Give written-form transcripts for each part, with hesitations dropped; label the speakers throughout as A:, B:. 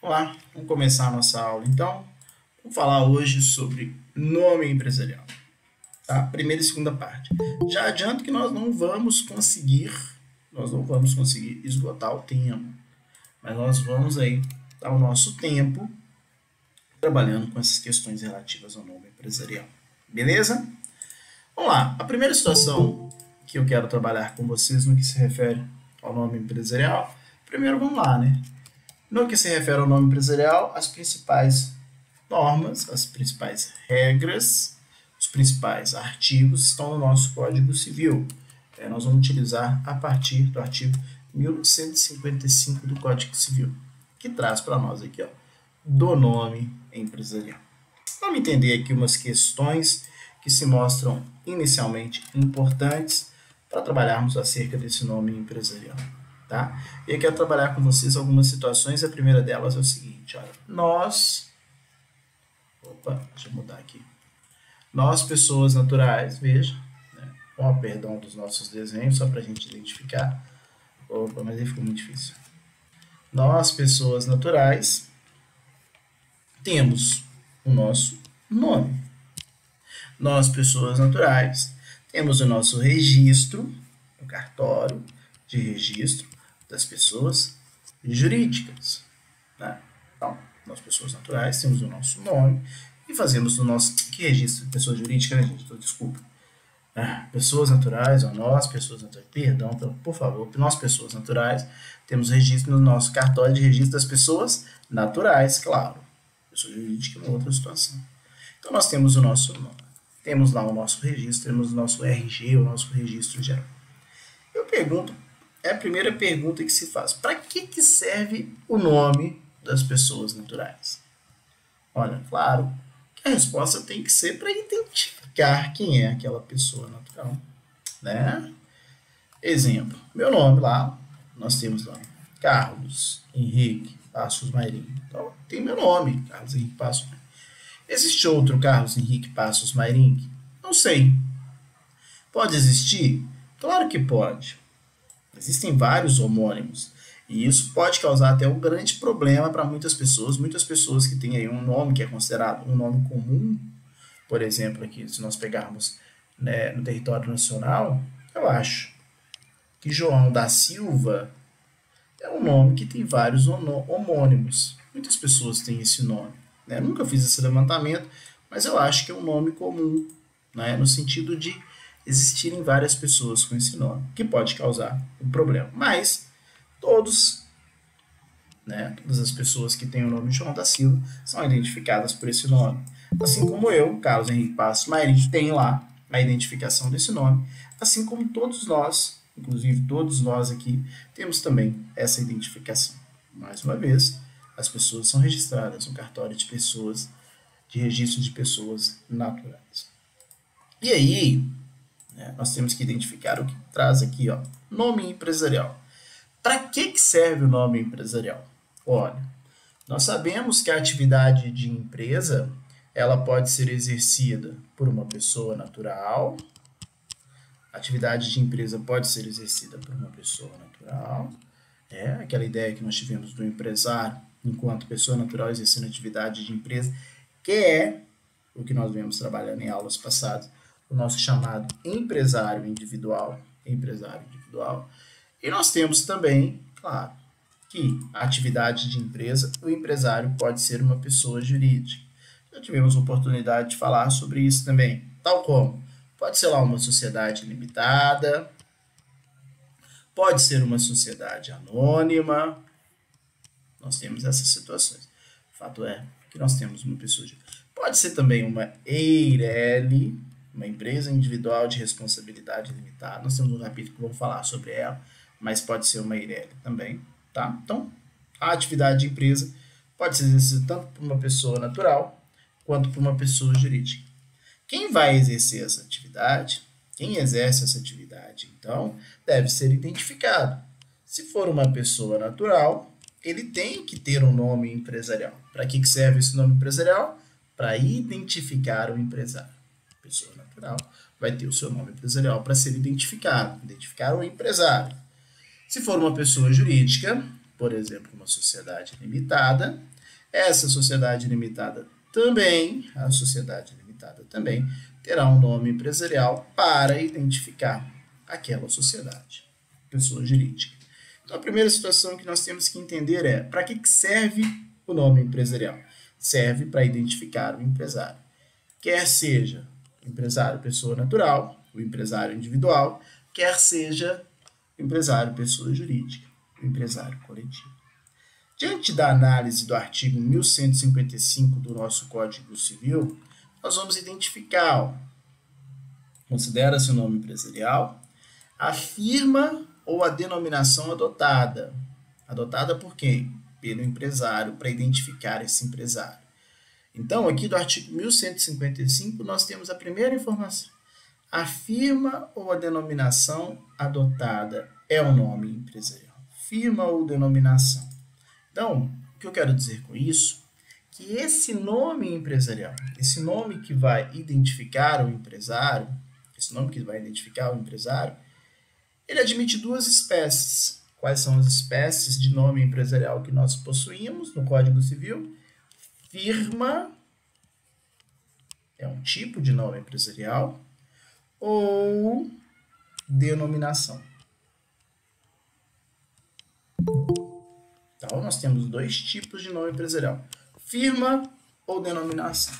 A: Olá, vamos começar a nossa aula então. Vamos falar hoje sobre nome empresarial, tá? Primeira e segunda parte. Já adianto que nós não vamos conseguir esgotar o tema, mas nós vamos aí dar o nosso tempo trabalhando com essas questões relativas ao nome empresarial. Beleza? Vamos lá. A primeira situação que eu quero trabalhar com vocês no que se refere ao nome empresarial, primeiro vamos lá, né? No que se refere ao nome empresarial, as principais normas, as principais regras, os principais artigos estão no nosso Código Civil. Nós vamos utilizar a partir do artigo 1155 do Código Civil, que traz para nós aqui, ó, do nome empresarial. Vamos entender aqui umas questões que se mostram inicialmente importantes para trabalharmos acerca desse nome empresarial. Tá? E eu quero trabalhar com vocês algumas situações. A primeira delas é o seguinte, olha, deixa eu mudar aqui. Nós, pessoas naturais, veja, né, com o perdão dos nossos desenhos, só para a gente identificar. Mas aí ficou muito difícil. Nós, pessoas naturais, temos o nosso nome. Nós, pessoas naturais, temos o nosso registro, o cartório de registro das pessoas jurídicas. Né? Então, nós, pessoas naturais, temos o nosso nome e fazemos o nosso... Que registro de pessoa jurídica, né, gente? Desculpa. Pessoas naturais, ou nós, pessoas naturais, perdão, por favor, nós, pessoas naturais, temos registro no nosso cartório de registro das pessoas naturais, claro. Pessoa jurídica é uma outra situação. Então, nós temos o nosso nome. Temos lá o nosso registro, temos o nosso RG, o nosso registro geral. Eu pergunto, é a primeira pergunta que se faz. Para que serve o nome das pessoas naturais? Olha, claro que a resposta tem que ser para identificar quem é aquela pessoa natural. Né? Exemplo, meu nome lá, nós temos lá Carlos Henrique Passos Mairim. Então, tem meu nome, Carlos Henrique Passos Mairim. Existe outro Carlos Henrique Passos Mairim? Não sei. Pode existir? Claro que pode. Existem vários homônimos. E isso pode causar até um grande problema para muitas pessoas que têm aí um nome que é considerado um nome comum. Por exemplo, aqui, se nós pegarmos, né, no território nacional, eu acho que João da Silva é um nome que tem vários homônimos. Muitas pessoas têm esse nome. Né? Nunca fiz esse levantamento, mas eu acho que é um nome comum, né, no sentido de existirem várias pessoas com esse nome, que pode causar um problema. Mas todas as pessoas que têm o nome João da Silva são identificadas por esse nome. Assim como eu, Carlos Henrique Passos Mairim, tenho lá a identificação desse nome, assim como todos nós, inclusive todos nós aqui, temos também essa identificação. Mais uma vez, as pessoas são registradas no cartório de pessoas, de registro de pessoas naturais. E aí, nós temos que identificar o que traz aqui, ó, nome empresarial. Para que serve o nome empresarial? Olha, nós sabemos que a atividade de empresa ela pode ser exercida por uma pessoa natural. A atividade de empresa pode ser exercida por uma pessoa natural. Aquela ideia que nós tivemos do empresário enquanto pessoa natural exercendo atividade de empresa, que é o que nós vemos trabalhando em aulas passadas, o nosso chamado empresário individual. E nós temos também, claro, que a atividade de empresa, o empresário pode ser uma pessoa jurídica. Já tivemos oportunidade de falar sobre isso também, tal como pode ser lá uma sociedade limitada, pode ser uma sociedade anônima. Nós temos essas situações. O fato é que nós temos uma pessoa jurídica. Pode ser também uma EIRELI, uma empresa individual de responsabilidade limitada. Nós temos um capítulo que vamos falar sobre ela, mas pode ser uma EIRELI também. Tá? Então, a atividade de empresa pode ser exercida tanto por uma pessoa natural quanto por uma pessoa jurídica. Quem vai exercer essa atividade, quem exerce essa atividade, então, deve ser identificado. Se for uma pessoa natural, ele tem que ter um nome empresarial. Para que serve esse nome empresarial? Para identificar o empresário. A pessoa natural vai ter o seu nome empresarial para ser identificar o empresário. Se for uma pessoa jurídica, por exemplo, uma sociedade limitada. Essa sociedade limitada também, a sociedade limitada também, terá um nome empresarial para identificar aquela sociedade, pessoa jurídica. Então, a primeira situação que nós temos que entender é para que serve o nome empresarial? Serve para identificar o empresário. Quer seja o empresário pessoa natural, o empresário individual, quer seja o empresário pessoa jurídica, o empresário coletivo. Diante da análise do artigo 1155 do nosso Código Civil, nós vamos identificar, considera-se o nome empresarial, a firma ou a denominação adotada. Adotada por quem? Pelo empresário, para identificar esse empresário. Então, aqui do artigo 1155, nós temos a primeira informação. A firma ou a denominação adotada é o nome empresarial. Firma ou denominação. Então, o que eu quero dizer com isso? Que esse nome empresarial, esse nome que vai identificar o empresário, ele admite duas espécies. Quais são as espécies de nome empresarial que nós possuímos no Código Civil? Firma é um tipo de nome empresarial ou denominação. Então, nós temos dois tipos de nome empresarial, firma ou denominação.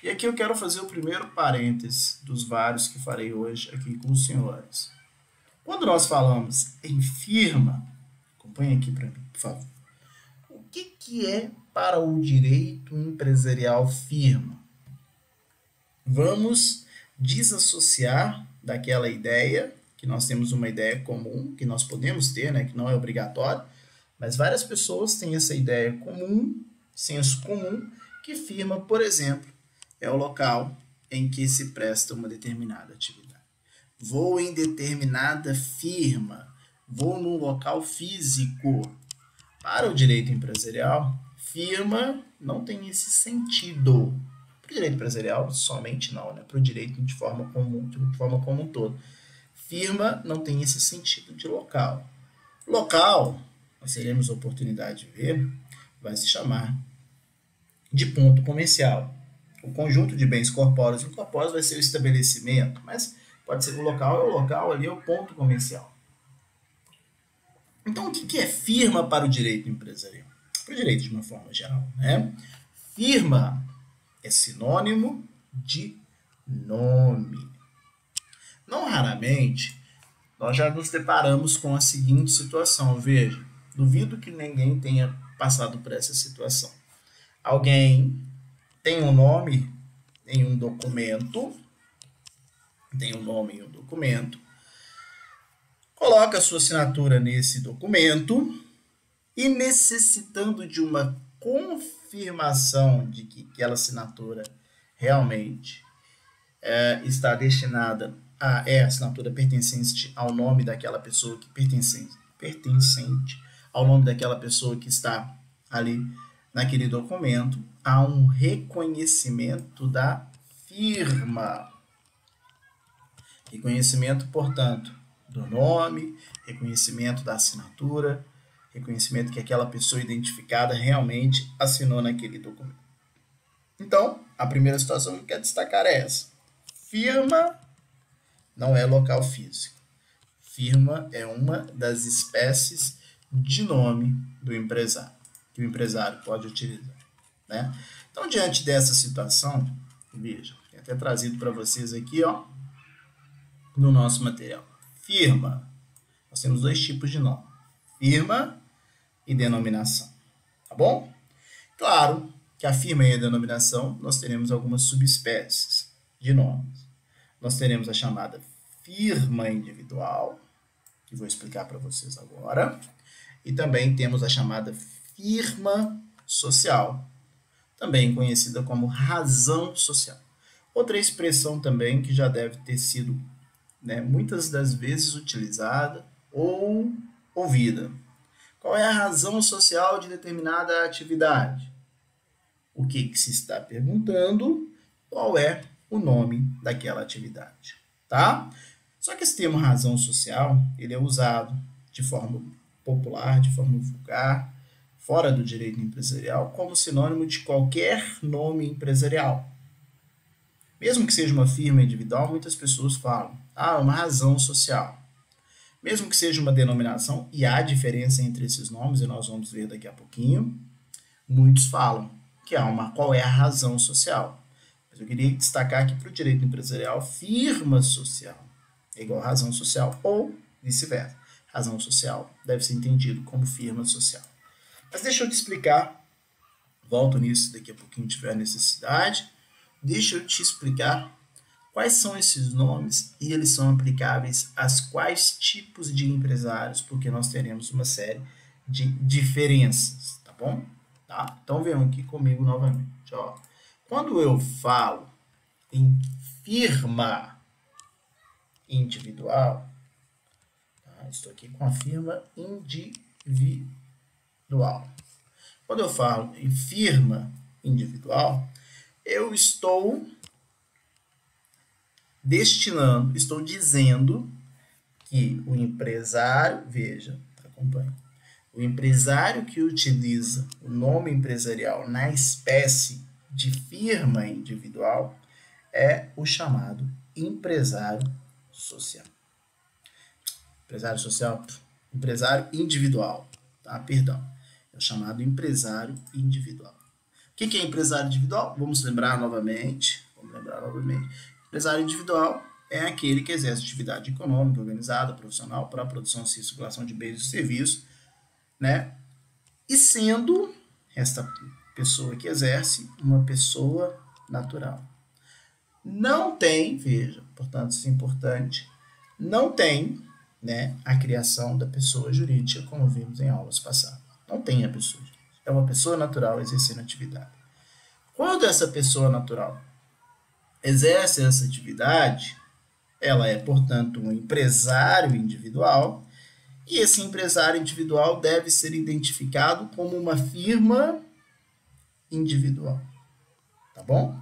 A: E aqui eu quero fazer o primeiro parêntese dos vários que farei hoje aqui com os senhores. Quando nós falamos em firma, acompanhe aqui para mim, por favor. O que é para o direito empresarial firma? Vamos desassociar daquela ideia, que nós temos uma ideia comum, que nós podemos ter, né, que não é obrigatório, mas várias pessoas têm essa ideia comum, senso comum, que firma, por exemplo, é o local em que se presta uma determinada atividade. Vou em determinada firma, vou num local físico. Para o direito empresarial, firma não tem esse sentido. Para o direito empresarial, somente não, né? Para o direito de forma como um todo. Firma não tem esse sentido de local. Local, nós teremos a oportunidade de ver, vai se chamar de ponto comercial. O conjunto de bens corpóreos e incorpóreos vai ser o estabelecimento, mas pode ser o local ali é o ponto comercial. Então, o que é firma para o direito empresarial? Para o direito de uma forma geral, né? Firma é sinônimo de nome. Não raramente, nós já nos deparamos com a seguinte situação. Veja, duvido que ninguém tenha passado por essa situação. Alguém tem um nome em um documento, coloca a sua assinatura nesse documento e, necessitando de uma confirmação de que aquela assinatura realmente está destinada a assinatura pertencente ao nome daquela pessoa que pertencente ao nome daquela pessoa que está ali naquele documento, há um reconhecimento da firma. Reconhecimento, portanto, do nome, reconhecimento da assinatura, reconhecimento que aquela pessoa identificada realmente assinou naquele documento. Então, a primeira situação que eu quero destacar é essa. Firma não é local físico. Firma é uma das espécies de nome do empresário, que o empresário pode utilizar, né? Então, diante dessa situação, veja, tenho até trazido para vocês aqui, ó, no nosso material. Firma, nós temos dois tipos de nome, firma e denominação, tá bom? Claro que a firma e a denominação, nós teremos algumas subespécies de nomes. Nós teremos a chamada firma individual, que vou explicar para vocês agora, e também temos a chamada firma social, também conhecida como razão social. Outra expressão também que já deve ter sido, né, muitas das vezes utilizada ou ouvida. Qual é a razão social de determinada atividade? O que se está perguntando? Qual é o nome daquela atividade, tá? Só que esse termo razão social, ele é usado de forma popular, de forma vulgar, fora do direito empresarial, como sinônimo de qualquer nome empresarial. Mesmo que seja uma firma individual, muitas pessoas falam, uma razão social. Mesmo que seja uma denominação, e há diferença entre esses nomes, e nós vamos ver daqui a pouquinho, muitos falam que qual é a razão social. Mas eu queria destacar aqui para o direito empresarial, firma social é igual a razão social ou vice-versa. Razão social deve ser entendido como firma social. Mas deixa eu te explicar, volto nisso daqui a pouquinho tiver necessidade, deixa eu te explicar quais são esses nomes e eles são aplicáveis a quais tipos de empresários, porque nós teremos uma série de diferenças, tá bom? Tá? Então venham aqui comigo novamente. Ó. Quando eu falo em firma individual, tá? Estou aqui com a firma individual. Quando eu falo em firma individual, eu estou estou dizendo que o empresário, veja, acompanhe, o empresário que utiliza o nome empresarial na espécie de firma individual é o chamado empresário social. Empresário individual, tá? Perdão, é o chamado empresário individual. O que é empresário individual? Vamos lembrar novamente. Empresário individual é aquele que exerce atividade econômica, organizada, profissional, para a produção e circulação de bens e serviços, né? E sendo esta pessoa que exerce uma pessoa natural. Não tem, veja, portanto, isso é importante, não tem, né, a criação da pessoa jurídica, como vimos em aulas passadas. Não tem a pessoa jurídica. É uma pessoa natural exercendo atividade. Quando essa pessoa natural exerce essa atividade, ela é, portanto, um empresário individual, e esse empresário individual deve ser identificado como uma firma individual. Tá bom?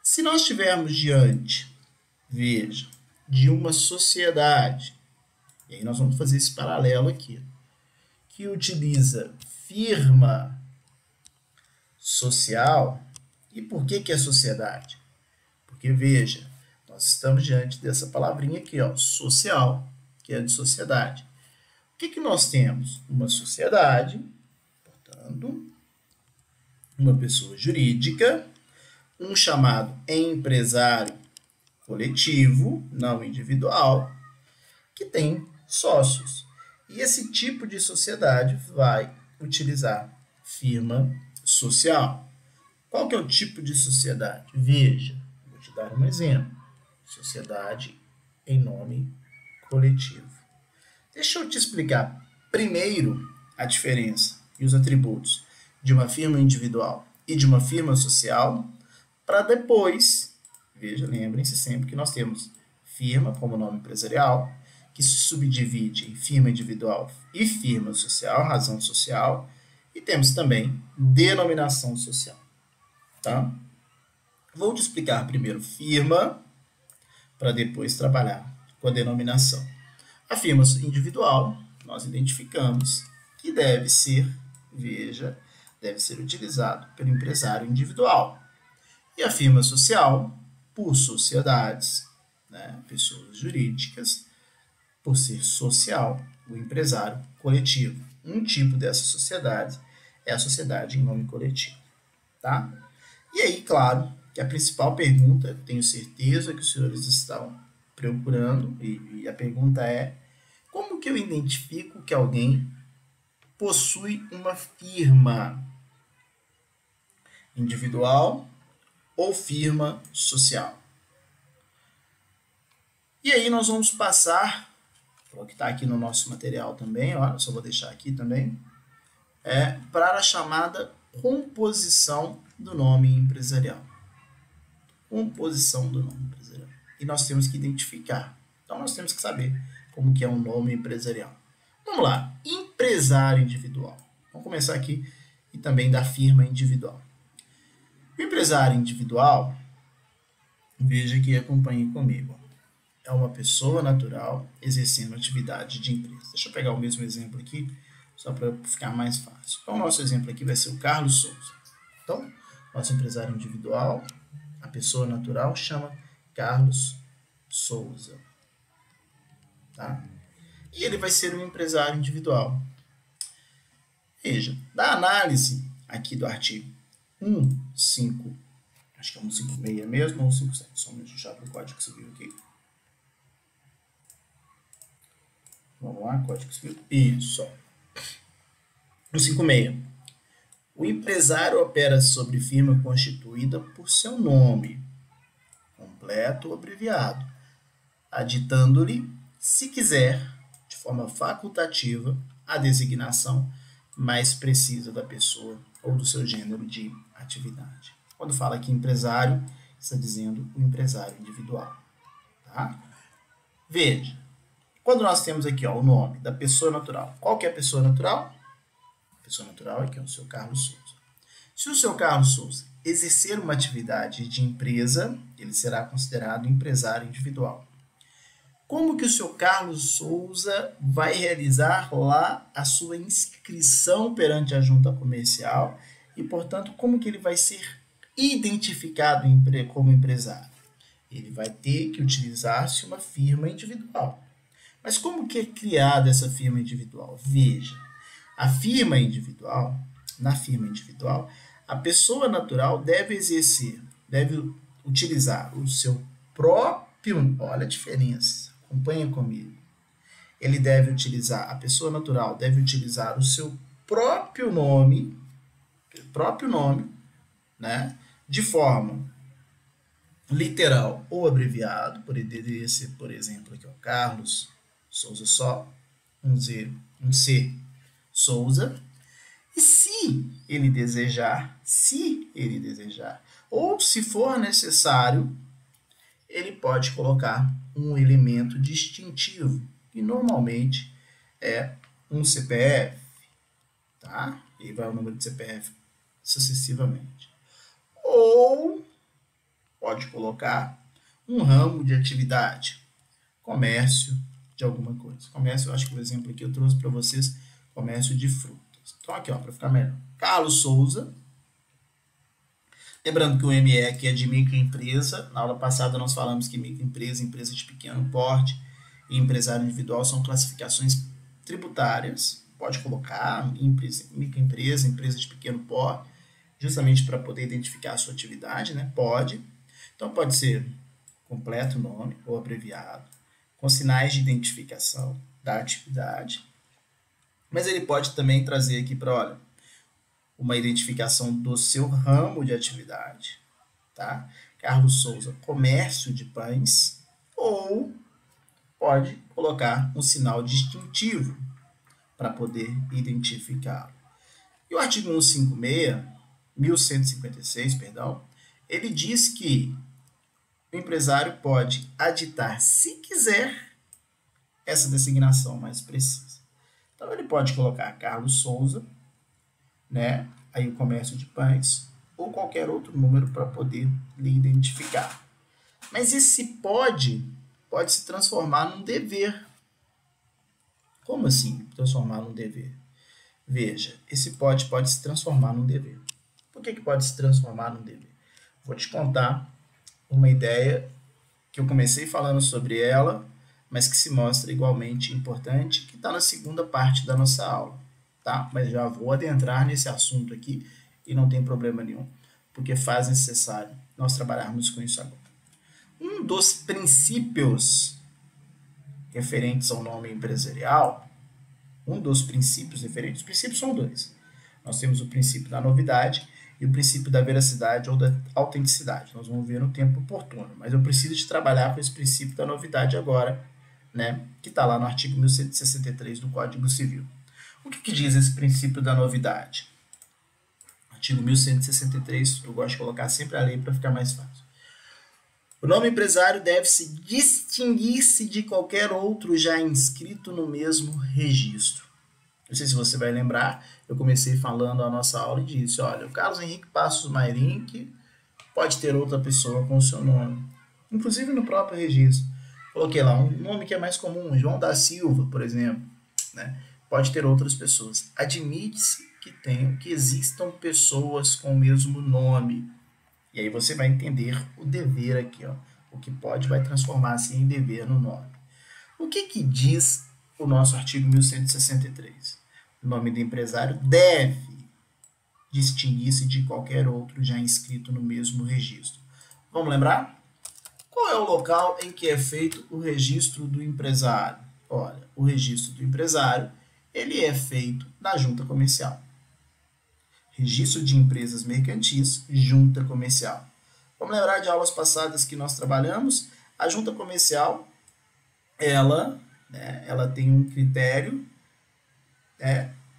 A: Se nós estivermos diante, veja, de uma sociedade, e aí nós vamos fazer esse paralelo aqui, que utiliza firma social, e por que é sociedade? Porque, veja, nós estamos diante dessa palavrinha aqui, ó, social, que é de sociedade. O que nós temos? Uma sociedade, portanto, uma pessoa jurídica, um chamado empresário coletivo, não individual, que tem sócios. E esse tipo de sociedade vai utilizar firma social. Qual que é o tipo de sociedade? Veja, vou te dar um exemplo. Sociedade em nome coletivo. Deixa eu te explicar primeiro a diferença e os atributos de uma firma individual e de uma firma social, para depois, veja, lembrem-se sempre que nós temos firma como nome empresarial, que se subdivide em firma individual e firma social, razão social, e temos também denominação social. Tá? Vou te explicar primeiro firma, para depois trabalhar com a denominação. A firma individual, nós identificamos que deve ser, veja, deve ser utilizado pelo empresário individual. E a firma social, por sociedades, né, pessoas jurídicas, por ser social, o empresário coletivo. Um tipo dessa sociedade é a sociedade em nome coletivo. Tá? E aí, claro, que a principal pergunta, tenho certeza que os senhores estão procurando, e a pergunta é: como que eu identifico que alguém possui uma firma individual ou firma social? E aí nós vamos passar, o que está aqui no nosso material também, ó, só vou deixar aqui também, para a chamada composição do nome empresarial. Composição do nome empresarial. E nós temos que identificar. Então, nós temos que saber como que é um nome empresarial. Vamos lá. Empresário individual. Vamos começar aqui e também da firma individual. O empresário individual, veja que acompanhe comigo. é uma pessoa natural exercendo atividade de empresa. Deixa eu pegar o mesmo exemplo aqui, só para ficar mais fácil. Então, o nosso exemplo aqui vai ser o Carlos Souza. Então, nosso empresário individual, a pessoa natural, chama Carlos Souza. Tá? E ele vai ser um empresário individual. Veja, da análise aqui do artigo 156, acho que é 156 mesmo, ou 157, só um minuto, deixa eu abrir o Código Civil aqui. Vamos lá, Código Civil. Isso. 156. O empresário opera sobre firma constituída por seu nome, completo ou abreviado, aditando-lhe, se quiser, de forma facultativa, a designação mais precisa da pessoa ou do seu gênero de atividade. Quando fala aqui empresário, está dizendo o empresário individual. Tá? Veja, quando nós temos aqui o nome da pessoa natural, qual que é a pessoa natural? A pessoa natural é que é o seu Carlos Souza. Se o seu Carlos Souza exercer uma atividade de empresa, ele será considerado empresário individual. Como que o seu Carlos Souza vai realizar lá a sua inscrição perante a junta comercial e, portanto, como que ele vai ser identificado como empresário? Ele vai ter que utilizar-se uma firma individual. Mas como que é criada essa firma individual? Veja, na firma individual, a pessoa natural deve utilizar o seu próprio, olha a diferença, acompanha comigo. A pessoa natural deve utilizar o seu próprio nome, né, de forma literal ou abreviado, poderia ser, por exemplo, aqui, Carlos Souza só, um C, Souza. E se ele desejar, ou se for necessário, ele pode colocar um elemento distintivo, que normalmente é um CPF, tá? E vai o número de CPF sucessivamente. Ou pode colocar um ramo de atividade, comércio de alguma coisa. Comércio, eu acho que o exemplo aqui eu trouxe para vocês, comércio de frutas. Então aqui, para ficar melhor. Carlos Souza. Lembrando que o ME aqui é de microempresa. Na aula passada nós falamos que microempresa, empresa de pequeno porte e empresário individual são classificações tributárias. Pode colocar microempresa, empresa de pequeno porte, justamente para poder identificar a sua atividade, né? Pode. Então pode ser completo nome ou abreviado, com sinais de identificação da atividade. Mas ele pode também trazer aqui para, olha, uma identificação do seu ramo de atividade, tá? Carlos Souza, comércio de pães, ou pode colocar um sinal distintivo para poder identificá-lo. E o artigo 1156, ele diz que o empresário pode aditar, se quiser, essa designação mais precisa. Então, ele pode colocar Carlos Souza, né? Aí o comércio de pães, ou qualquer outro número para poder lhe identificar. Mas esse pode se transformar num dever. Como assim transformar num dever? Veja, esse pode se transformar num dever. Por que pode se transformar num dever? Vou te contar uma ideia que eu comecei falando sobre ela, mas que se mostra igualmente importante, que está na segunda parte da nossa aula, tá? Mas já vou adentrar nesse assunto aqui e não tem problema nenhum, porque faz necessário nós trabalharmos com isso agora. Um dos princípios referentes ao nome empresarial, os princípios são dois. Nós temos o princípio da novidade e o princípio da veracidade ou da autenticidade. Nós vamos ver no tempo oportuno, mas eu preciso de trabalhar com esse princípio da novidade agora, né, que está lá no artigo 1163 do Código Civil. O que diz esse princípio da novidade? Artigo 1163, eu gosto de colocar sempre a lei para ficar mais fácil. O nome empresário deve-se distinguir-se de qualquer outro já inscrito no mesmo registro. Não sei se você vai lembrar, eu comecei falando a nossa aula e disse, olha, o Carlos Henrique Passos Mairink pode ter outra pessoa com o seu nome, inclusive no próprio registro. Coloquei lá um nome que é mais comum, João da Silva, por exemplo, né? Pode ter outras pessoas. Admite-se que existam pessoas com o mesmo nome. E aí você vai entender o dever aqui, ó. O que pode vai transformar-se em dever no nome. O que diz o nosso artigo 1163? O nome do empresário deve distinguir-se de qualquer outro já inscrito no mesmo registro. Vamos lembrar? Qual é o local em que é feito o registro do empresário? Olha, o registro do empresário, ele é feito na junta comercial. Registro de empresas mercantis, junta comercial. Vamos lembrar de aulas passadas que nós trabalhamos? A junta comercial, ela tem um critério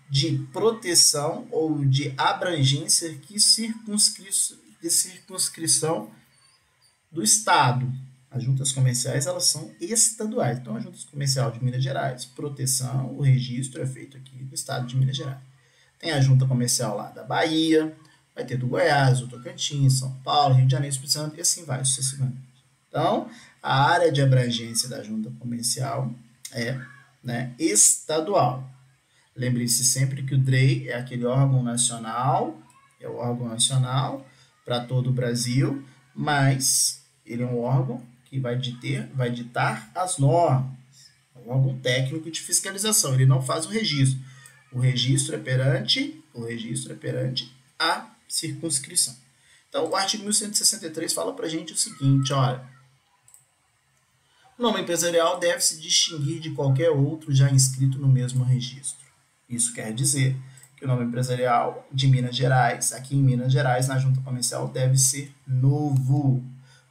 A: de proteção ou de abrangência de circunscrição do Estado. As juntas comerciais, elas são estaduais. Então, a junta comercial de Minas Gerais, proteção, o registro é feito aqui no estado de Minas Gerais. Tem a junta comercial lá da Bahia, vai ter do Goiás, do Tocantins, São Paulo, Rio de Janeiro, Espírito Santo, e assim vai sucessivamente. Então, a área de abrangência da junta comercial é estadual. Lembre-se sempre que o DREI é aquele órgão nacional, é o órgão nacional para todo o Brasil, mas ele é um órgão que vai ditar as normas, é um órgão técnico de fiscalização, ele não faz o registro. O registro é perante a circunscrição. Então, o artigo 1163 fala para a gente o seguinte, olha, o nome empresarial deve se distinguir de qualquer outro já inscrito no mesmo registro. Isso quer dizer que o nome empresarial de Minas Gerais, aqui em Minas Gerais, na junta comercial, deve ser novo.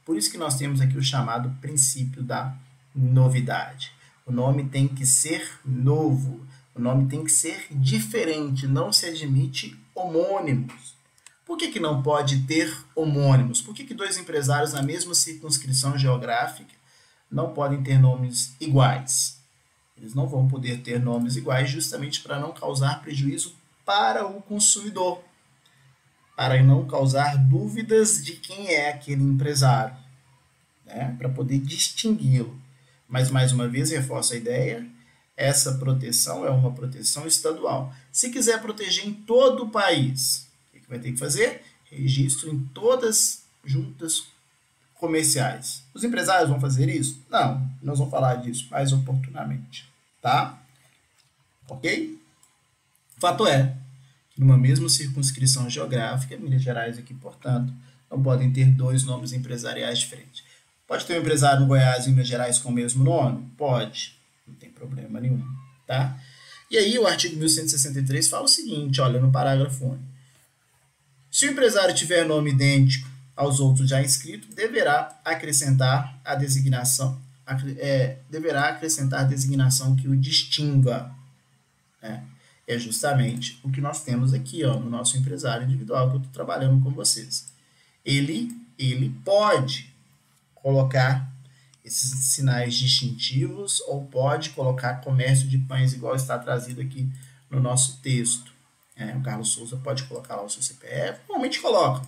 A: Por isso que nós temos aqui o chamado princípio da novidade. O nome tem que ser novo. O nome tem que ser diferente. Não se admite homônimos. Por que não pode ter homônimos? Por que dois empresários na mesma circunscrição geográfica não podem ter nomes iguais? Eles não vão poder ter nomes iguais justamente para não causar prejuízo para o consumidor, para não causar dúvidas de quem é aquele empresário, né? Para poder distingui-lo. Mas, mais uma vez, reforço a ideia, essa proteção é uma proteção estadual. Se quiser proteger em todo o país, o que vai ter que fazer? Registro em todas as juntas comerciais. Os empresários vão fazer isso? Não, nós vamos falar disso mais oportunamente, tá? Ok? Fato é que numa mesma circunscrição geográfica, Minas Gerais aqui, portanto, não podem ter dois nomes empresariais diferentes. Pode ter um empresário no Goiás e em Minas Gerais com o mesmo nome? Pode, não tem problema nenhum, tá? E aí o artigo 1163 fala o seguinte, olha, no parágrafo único. Se o empresário tiver nome idêntico aos outros já inscritos, deverá acrescentar a designação que o distinga, né? É justamente o que nós temos aqui, ó, no nosso empresário individual que eu estou trabalhando com vocês. Ele pode colocar esses sinais distintivos ou pode colocar comércio de pães, igual está trazido aqui no nosso texto. O Carlos Souza pode colocar lá o seu CPF, normalmente coloca,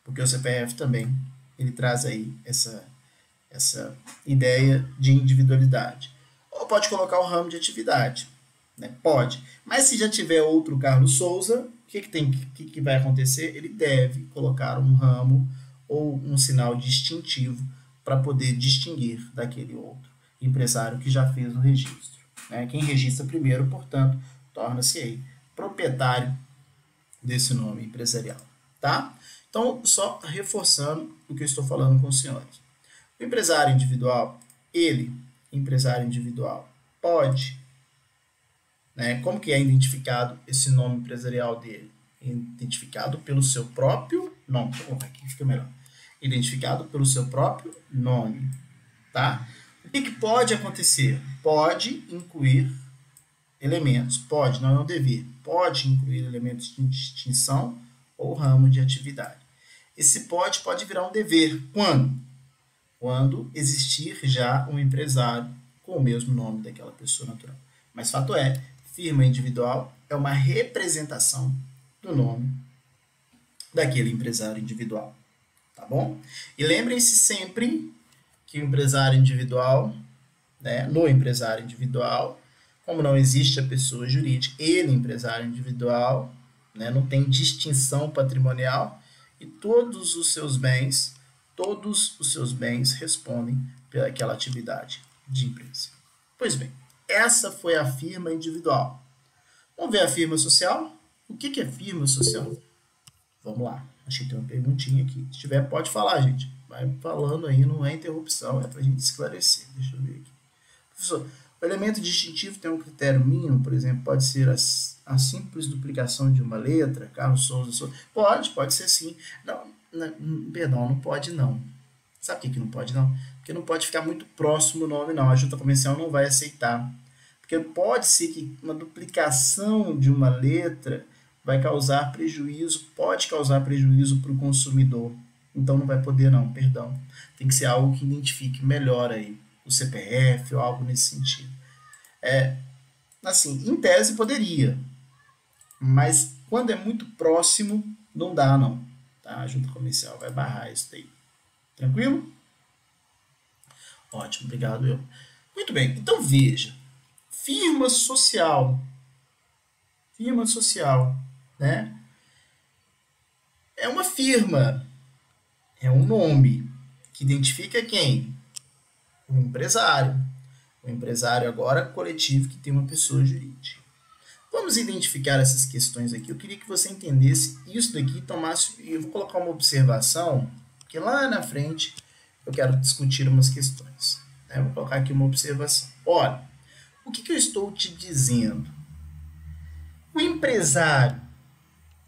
A: porque o CPF também ele traz aí essa ideia de individualidade. Ou pode colocar o ramo de atividade, né? Pode. Mas se já tiver outro Carlos Souza, o que vai acontecer? Ele deve colocar um ramo ou um sinal distintivo para poder distinguir daquele outro empresário que já fez o registro, né? Quem registra primeiro, portanto, torna-se aí proprietário desse nome empresarial, tá? Então, só reforçando o que eu estou falando com os senhores. O empresário individual, empresário individual, pode, né? Como que é identificado esse nome empresarial dele? Identificado pelo seu próprio nome. Aqui fica melhor. Identificado pelo seu próprio nome, tá? O que pode acontecer? Pode incluir elementos, pode, não é um dever, pode incluir elementos de distinção ou ramo de atividade. Esse pode virar um dever. Quando? Quando existir já um empresário com o mesmo nome daquela pessoa natural. Mas fato é, firma individual é uma representação do nome daquele empresário individual. Tá bom? E lembrem-se sempre que o empresário individual, né, no empresário individual, como não existe a pessoa jurídica, ele, empresário individual, né, não tem distinção patrimonial e todos os seus bens respondem pelaquela atividade de empresa. Pois bem, essa foi a firma individual. Vamos ver a firma social? O que é firma social? Vamos lá. Acho que tem uma perguntinha aqui. Se tiver, pode falar, gente. Vai falando aí, não é interrupção, é para a gente esclarecer. Deixa eu ver aqui. Professor, o elemento distintivo tem um critério mínimo, por exemplo, pode ser a simples duplicação de uma letra, Carlos Souza. Pode ser sim. Perdão, não pode não. Sabe por que não pode não? Porque não pode ficar muito próximo o nome não. A junta comercial não vai aceitar. Porque pode ser que uma duplicação de uma letra vai causar prejuízo, pode causar prejuízo para o consumidor. Então não vai poder não, perdão. Tem que ser algo que identifique melhor aí o CPF ou algo nesse sentido. Assim, em tese poderia, mas quando é muito próximo, não dá não. Tá? A junta comercial vai barrar isso daí. Tranquilo? Ótimo, obrigado eu. Muito bem, então veja. Firma social, né? É uma firma, é um nome que identifica quem? O empresário. O empresário agora coletivo que tem uma pessoa jurídica. Vamos identificar essas questões aqui. Eu queria que você entendesse isso daqui, tomasse. Eu vou colocar uma observação, porque lá na frente eu quero discutir umas questões. Né? Vou colocar aqui uma observação. Olha, o que eu estou te dizendo? O empresário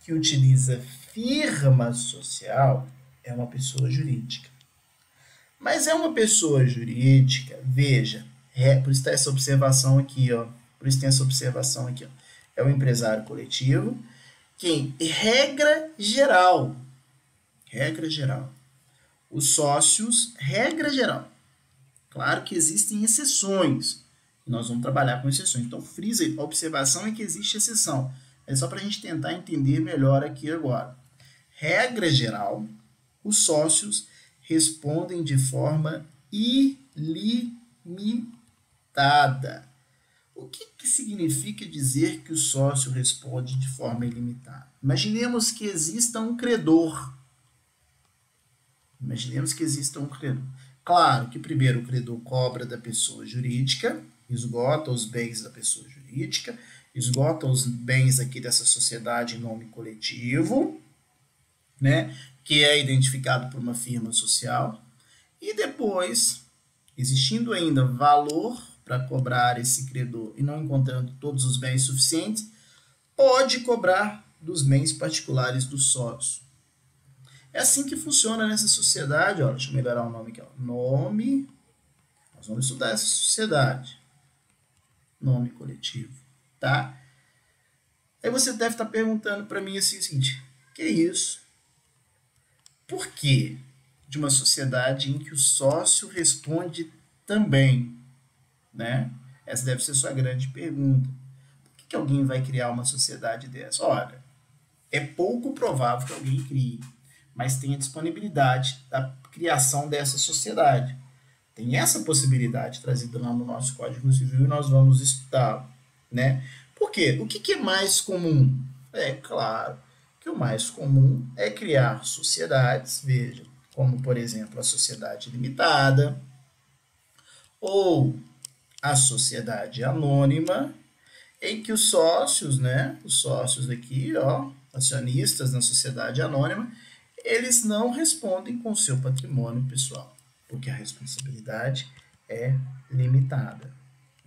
A: que utiliza firma social é uma pessoa jurídica. Mas é uma pessoa jurídica, veja, por isso tem essa observação aqui, ó. Por isso tem essa observação aqui, ó. É o empresário coletivo, que, regra geral, os sócios, regra geral. Claro que existem exceções. Nós vamos trabalhar com exceções. Então, frisa aí, a observação é que existe exceção. É só para a gente tentar entender melhor aqui agora. Regra geral, os sócios respondem de forma ilimitada. O que significa dizer que o sócio responde de forma ilimitada? Imaginemos que exista um credor. Claro que primeiro o credor cobra da pessoa jurídica, esgota os bens da pessoa jurídica, esgota os bens aqui dessa sociedade em nome coletivo, né, que é identificado por uma firma social, e depois, existindo ainda valor para cobrar esse credor e não encontrando todos os bens suficientes, pode cobrar dos bens particulares do sócio. É assim que funciona nessa sociedade. Ó, deixa eu melhorar o nome aqui. Ó. Nós vamos estudar essa sociedade. Nome coletivo. Tá? Aí você deve estar perguntando para mim assim, o seguinte, que é isso? Por que de uma sociedade em que o sócio responde também? Né? Essa deve ser sua grande pergunta. Por que alguém vai criar uma sociedade dessa? Olha, é pouco provável que alguém crie, mas tem a disponibilidade da criação dessa sociedade. Tem essa possibilidade trazida lá no nosso Código Civil e nós vamos estudar. Né? Por quê? O que é mais comum? É claro que o mais comum é criar sociedades, veja, como por exemplo a sociedade limitada ou a sociedade anônima, em que os sócios, né, os sócios aqui, ó, acionistas na sociedade anônima, eles não respondem com seu patrimônio pessoal, porque a responsabilidade é limitada.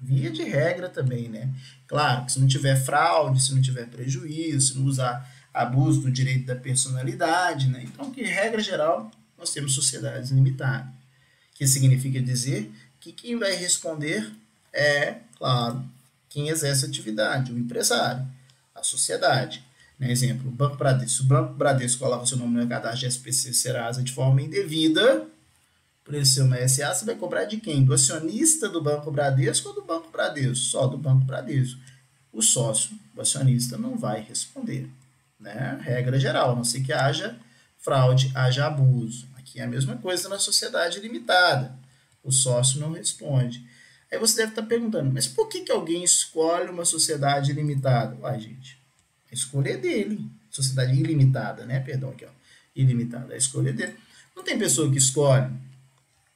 A: Via de regra também, né? Claro que se não tiver fraude, se não tiver prejuízo, se não usar abuso do direito da personalidade, né? Então, que regra geral, nós temos sociedades limitadas. Que significa dizer que quem vai responder é, claro, quem exerce a atividade, o empresário, a sociedade. Né? Exemplo, o Banco Bradesco. Se o Banco Bradesco coloca o seu nome no cadastro de SPC Serasa de forma indevida, por ele ser uma SA, você vai cobrar de quem? Do acionista do Banco Bradesco ou do Banco Bradesco? Só do Banco Bradesco. O sócio, o acionista, não vai responder. Né? Regra geral, a não ser que haja fraude, haja abuso. Aqui é a mesma coisa na sociedade limitada. O sócio não responde. Aí você deve estar perguntando, mas por que alguém escolhe uma sociedade limitada? Uai, gente, a escolha é dele. Sociedade ilimitada, né? Perdão aqui, ó. Ilimitada, a escolha é dele. Não tem pessoa que escolhe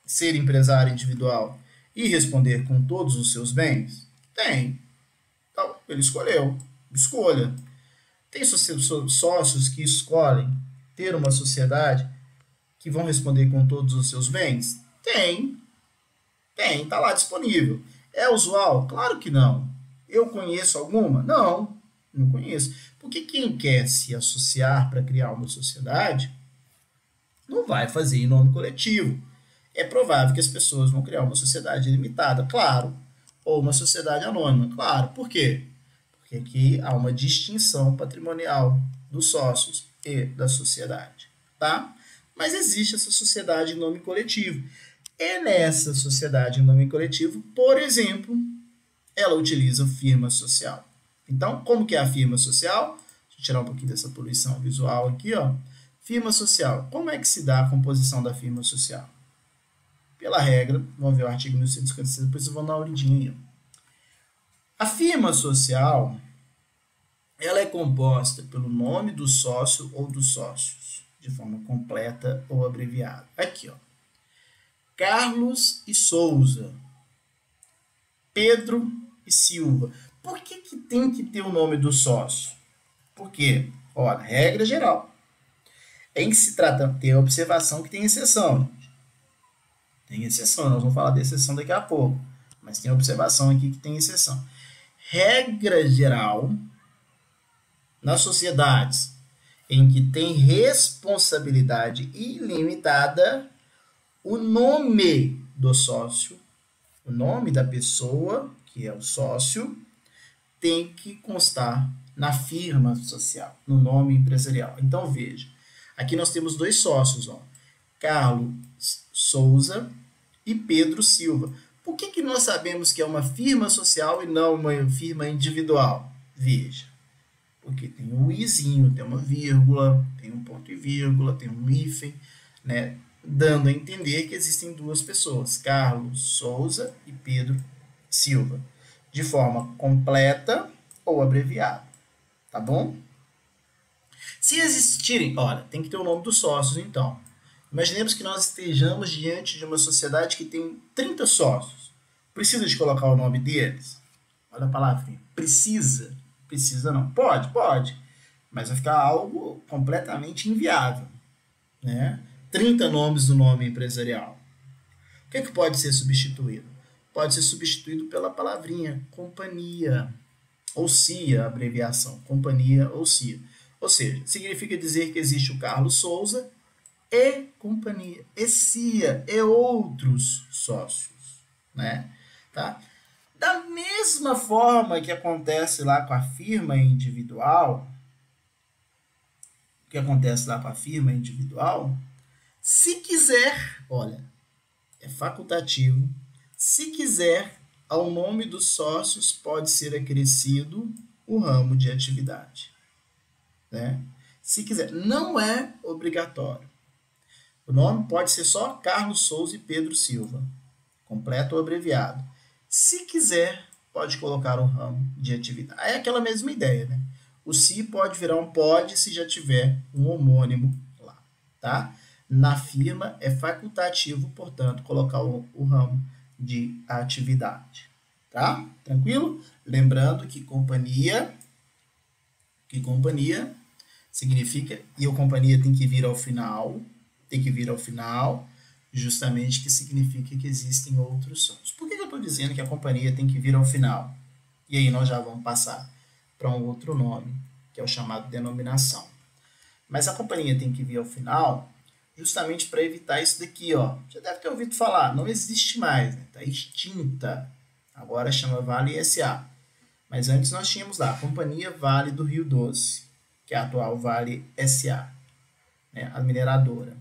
A: ser empresário individual e responder com todos os seus bens? Tem. Então, ele escolheu. Escolha. Tem sócios que escolhem ter uma sociedade que vão responder com todos os seus bens? Tem. Tem, está lá disponível. É usual? Claro que não. Eu conheço alguma? Não, não conheço. Porque quem quer se associar para criar uma sociedade não vai fazer em nome coletivo. É provável que as pessoas vão criar uma sociedade limitada, claro, ou uma sociedade anônima, claro. Por quê? Porque aqui há uma distinção patrimonial dos sócios e da sociedade, tá? Mas existe essa sociedade em nome coletivo. É nessa sociedade em nome coletivo, por exemplo, ela utiliza firma social. Então, como que é a firma social? Deixa eu tirar um pouquinho dessa poluição visual aqui, ó. Firma social. Como é que se dá a composição da firma social? Pela regra, vamos ver o artigo 1156, depois eu vou dar uma olhadinha aí. A firma social, ela é composta pelo nome do sócio ou dos sócios, de forma completa ou abreviada. Aqui, ó. Carlos e Souza, Pedro e Silva. Por que tem que ter o nome do sócio? Porque, olha, regra geral. Em que se trata, tem a observação que tem exceção. Tem exceção, nós vamos falar de exceção daqui a pouco. Mas tem a observação aqui que tem exceção. Regra geral, nas sociedades em que tem responsabilidade ilimitada, o nome do sócio, o nome da pessoa, que é o sócio, tem que constar na firma social, no nome empresarial. Então, veja, aqui nós temos dois sócios, ó, Carlos Souza e Pedro Silva. Por que nós sabemos que é uma firma social e não uma firma individual? Veja, porque tem um izinho, tem uma vírgula, tem um ponto e vírgula, tem um hífen, né? Dando a entender que existem duas pessoas, Carlos Souza e Pedro Silva, de forma completa ou abreviada, tá bom? Se existirem, olha, tem que ter o nome dos sócios, então. Imaginemos que nós estejamos diante de uma sociedade que tem 30 sócios. Precisa de colocar o nome deles? Olha a palavra, precisa. Precisa não. Pode. Mas vai ficar algo completamente inviável, né? 30 nomes do nome empresarial. O que pode ser substituído? Pode ser substituído pela palavrinha companhia, ou CIA, abreviação, companhia ou CIA. Ou seja, significa dizer que existe o Carlos Souza e companhia, e CIA, e outros sócios, né? Tá? Da mesma forma que acontece lá com a firma individual, se quiser, olha, é facultativo, se quiser, ao nome dos sócios pode ser acrescido o ramo de atividade, né? Se quiser, não é obrigatório. O nome pode ser só Carlos Souza e Pedro Silva, completo ou abreviado. Se quiser, pode colocar o ramo de atividade. É aquela mesma ideia, né? O se pode virar um pode se já tiver um homônimo lá, tá? Na firma é facultativo, portanto, colocar o ramo de atividade, tá? Tranquilo? Lembrando que companhia significa, e o companhia tem que vir ao final, justamente que significa que existem outros sons. Por que eu estou dizendo que a companhia tem que vir ao final? E aí nós já vamos passar para um outro nome, que é o chamado denominação. Mas a companhia tem que vir ao final justamente para evitar isso daqui, ó. Já deve ter ouvido falar, não existe mais, está extinta. Agora chama Vale SA. Mas antes nós tínhamos lá a Companhia Vale do Rio Doce, que é a atual Vale SA, né, a mineradora.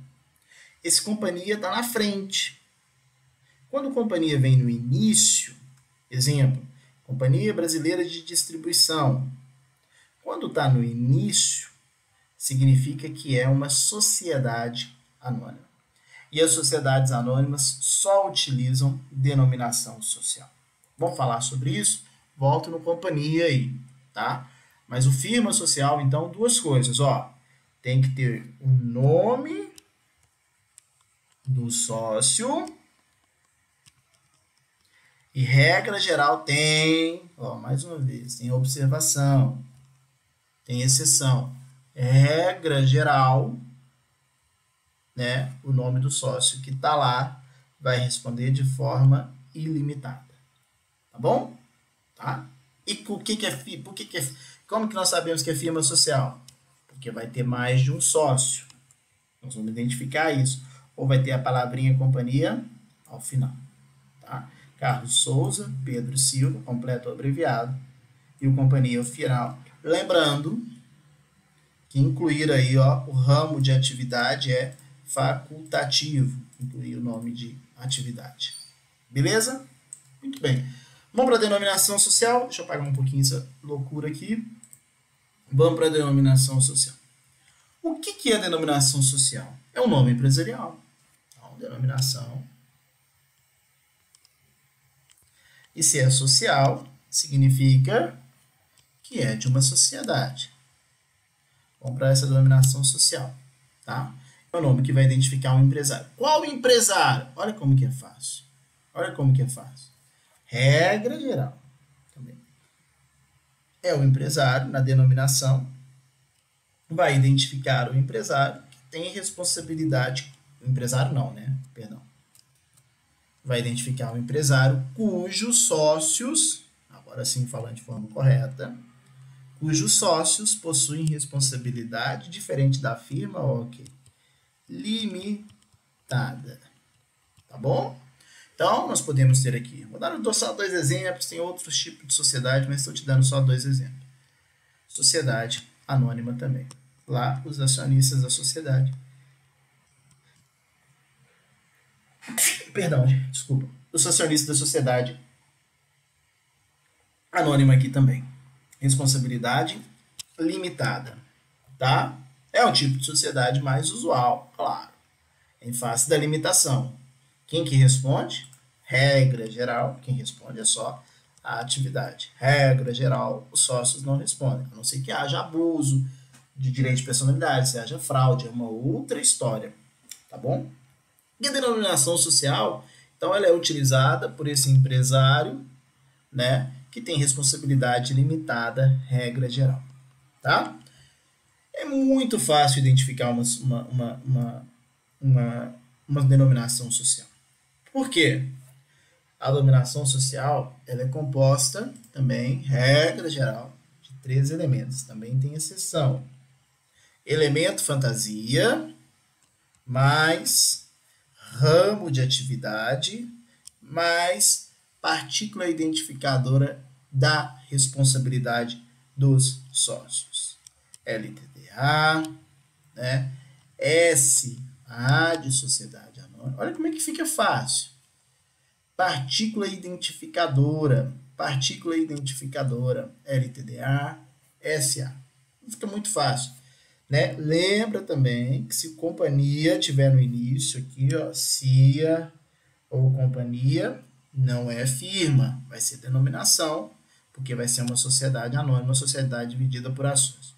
A: Esse companhia está na frente. Quando companhia vem no início, exemplo, Companhia Brasileira de Distribuição. Quando está no início, significa que é uma sociedade anônima. e as sociedades anônimas só utilizam denominação social. Vamos falar sobre isso? Volto no companhia aí, tá? Mas o firma social, então, duas coisas, ó. Tem que ter o nome do sócio e regra geral tem, ó, mais uma vez, tem observação, tem exceção. Regra geral, né, o nome do sócio que está lá vai responder de forma ilimitada. Tá bom? Tá? E por que é, como que nós sabemos que é firma social? Porque vai ter mais de um sócio. Nós vamos identificar isso. Ou vai ter a palavrinha companhia ao final. Tá? Carlos Souza, Pedro Silva, completo ou abreviado, e o companhia ao final. Lembrando que incluir aí, ó, o ramo de atividade é facultativo, incluir o nome de atividade. Beleza? Muito bem. Vamos para a denominação social. Deixa eu apagar um pouquinho essa loucura aqui. Vamos para a denominação social. O que é a denominação social? É um nome empresarial. Então, denominação. E se é social, significa que é de uma sociedade. Vamos para essa denominação social, tá? É o nome que vai identificar um empresário. Qual empresário? Olha como que é fácil. Olha como que é fácil. Regra geral. Também. É o empresário, na denominação, vai identificar o empresário que tem responsabilidade. O empresário não, né? Perdão. Vai identificar o empresário cujos sócios, agora sim falando de forma correta, cujos sócios possuem responsabilidade diferente da firma, ok, limitada. Tá bom? Então, nós podemos ter aqui, vou dar só dois exemplos, tem outros tipos de sociedade, mas estou te dando só dois exemplos. Sociedade anônima também. Lá, os acionistas da sociedade. Perdão, desculpa. Os acionistas da sociedade anônima aqui também. Responsabilidade limitada, tá? É um tipo de sociedade mais usual, claro, em face da limitação. Quem que responde? Regra geral, quem responde é só a atividade. Regra geral, os sócios não respondem, a não ser que haja abuso de direito de personalidade, se haja fraude, é uma outra história, tá bom? E a denominação social, então, ela é utilizada por esse empresário, né, que tem responsabilidade limitada, regra geral, tá? É muito fácil identificar uma denominação social. Por quê? A denominação social, ela é composta também, regra geral, de 3 elementos. Também tem exceção. Elemento fantasia, mais ramo de atividade, mais partícula identificadora da responsabilidade dos sócios. LTDA, né? SA de sociedade anônima. Olha como é que fica fácil. Partícula identificadora, LTDA, SA. Fica muito fácil, né? Lembra também que se companhia tiver no início aqui, ó, CIA ou companhia, não é firma, vai ser denominação, porque vai ser uma sociedade anônima, uma sociedade dividida por ações.